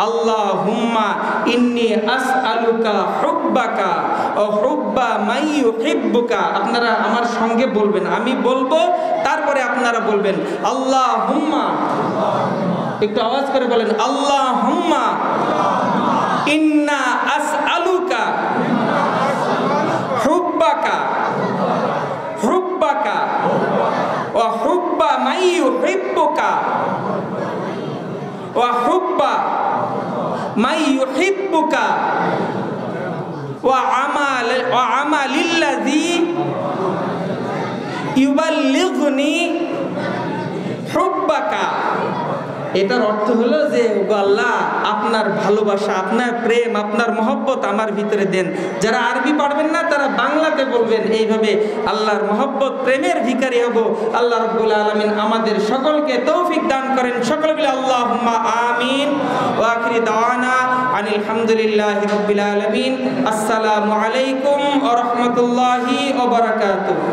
আল্লাহুম্মা ইন্নী আসআলুকা হুব্বাকা ওয়া হুব্বা মান ইউহিব্বুকা। আপনারা আমার সঙ্গে বলবেন, আমি বলবো তারপরে আপনারা বলবেন আল্লাহুম্মা, একটু আওয়াজ করে বলেন আল্লাহুম্মা ইন্না আসআলুকা হুব্বাকা হুব্বাকা ওয়া হুব্বা মান ইউহিব্বুকা ওয়া হুব্বা মান ইউহিব্বুকা ওয়া আমালিল্লাযী ইউবাল্লিগুনি হুব্বাকা। এটার অর্থ হলো যে আল্লাহ আপনার ভালোবাসা, আপনার প্রেম, আপনার মহব্বত আমার ভিতরে দেন। যারা আরবি পারবেন না তারা বাংলাতে বলবেন, এইভাবে আল্লাহর মহব্বত প্রেমের ভিখারি হব। আল্লাহ রাব্বুল আলামিন আমাদের সকলকে তৌফিক দান করেন। সকলে বলে আল্লাহুম্মা আমিন। ওয়া আখিরি দাওয়ানা আনিল হামদুলিল্লাহি রাব্বিল আলামিন। আসসালামু আলাইকুম ওয়া রাহমাতুল্লাহি ওয়া বারাকাতুহু।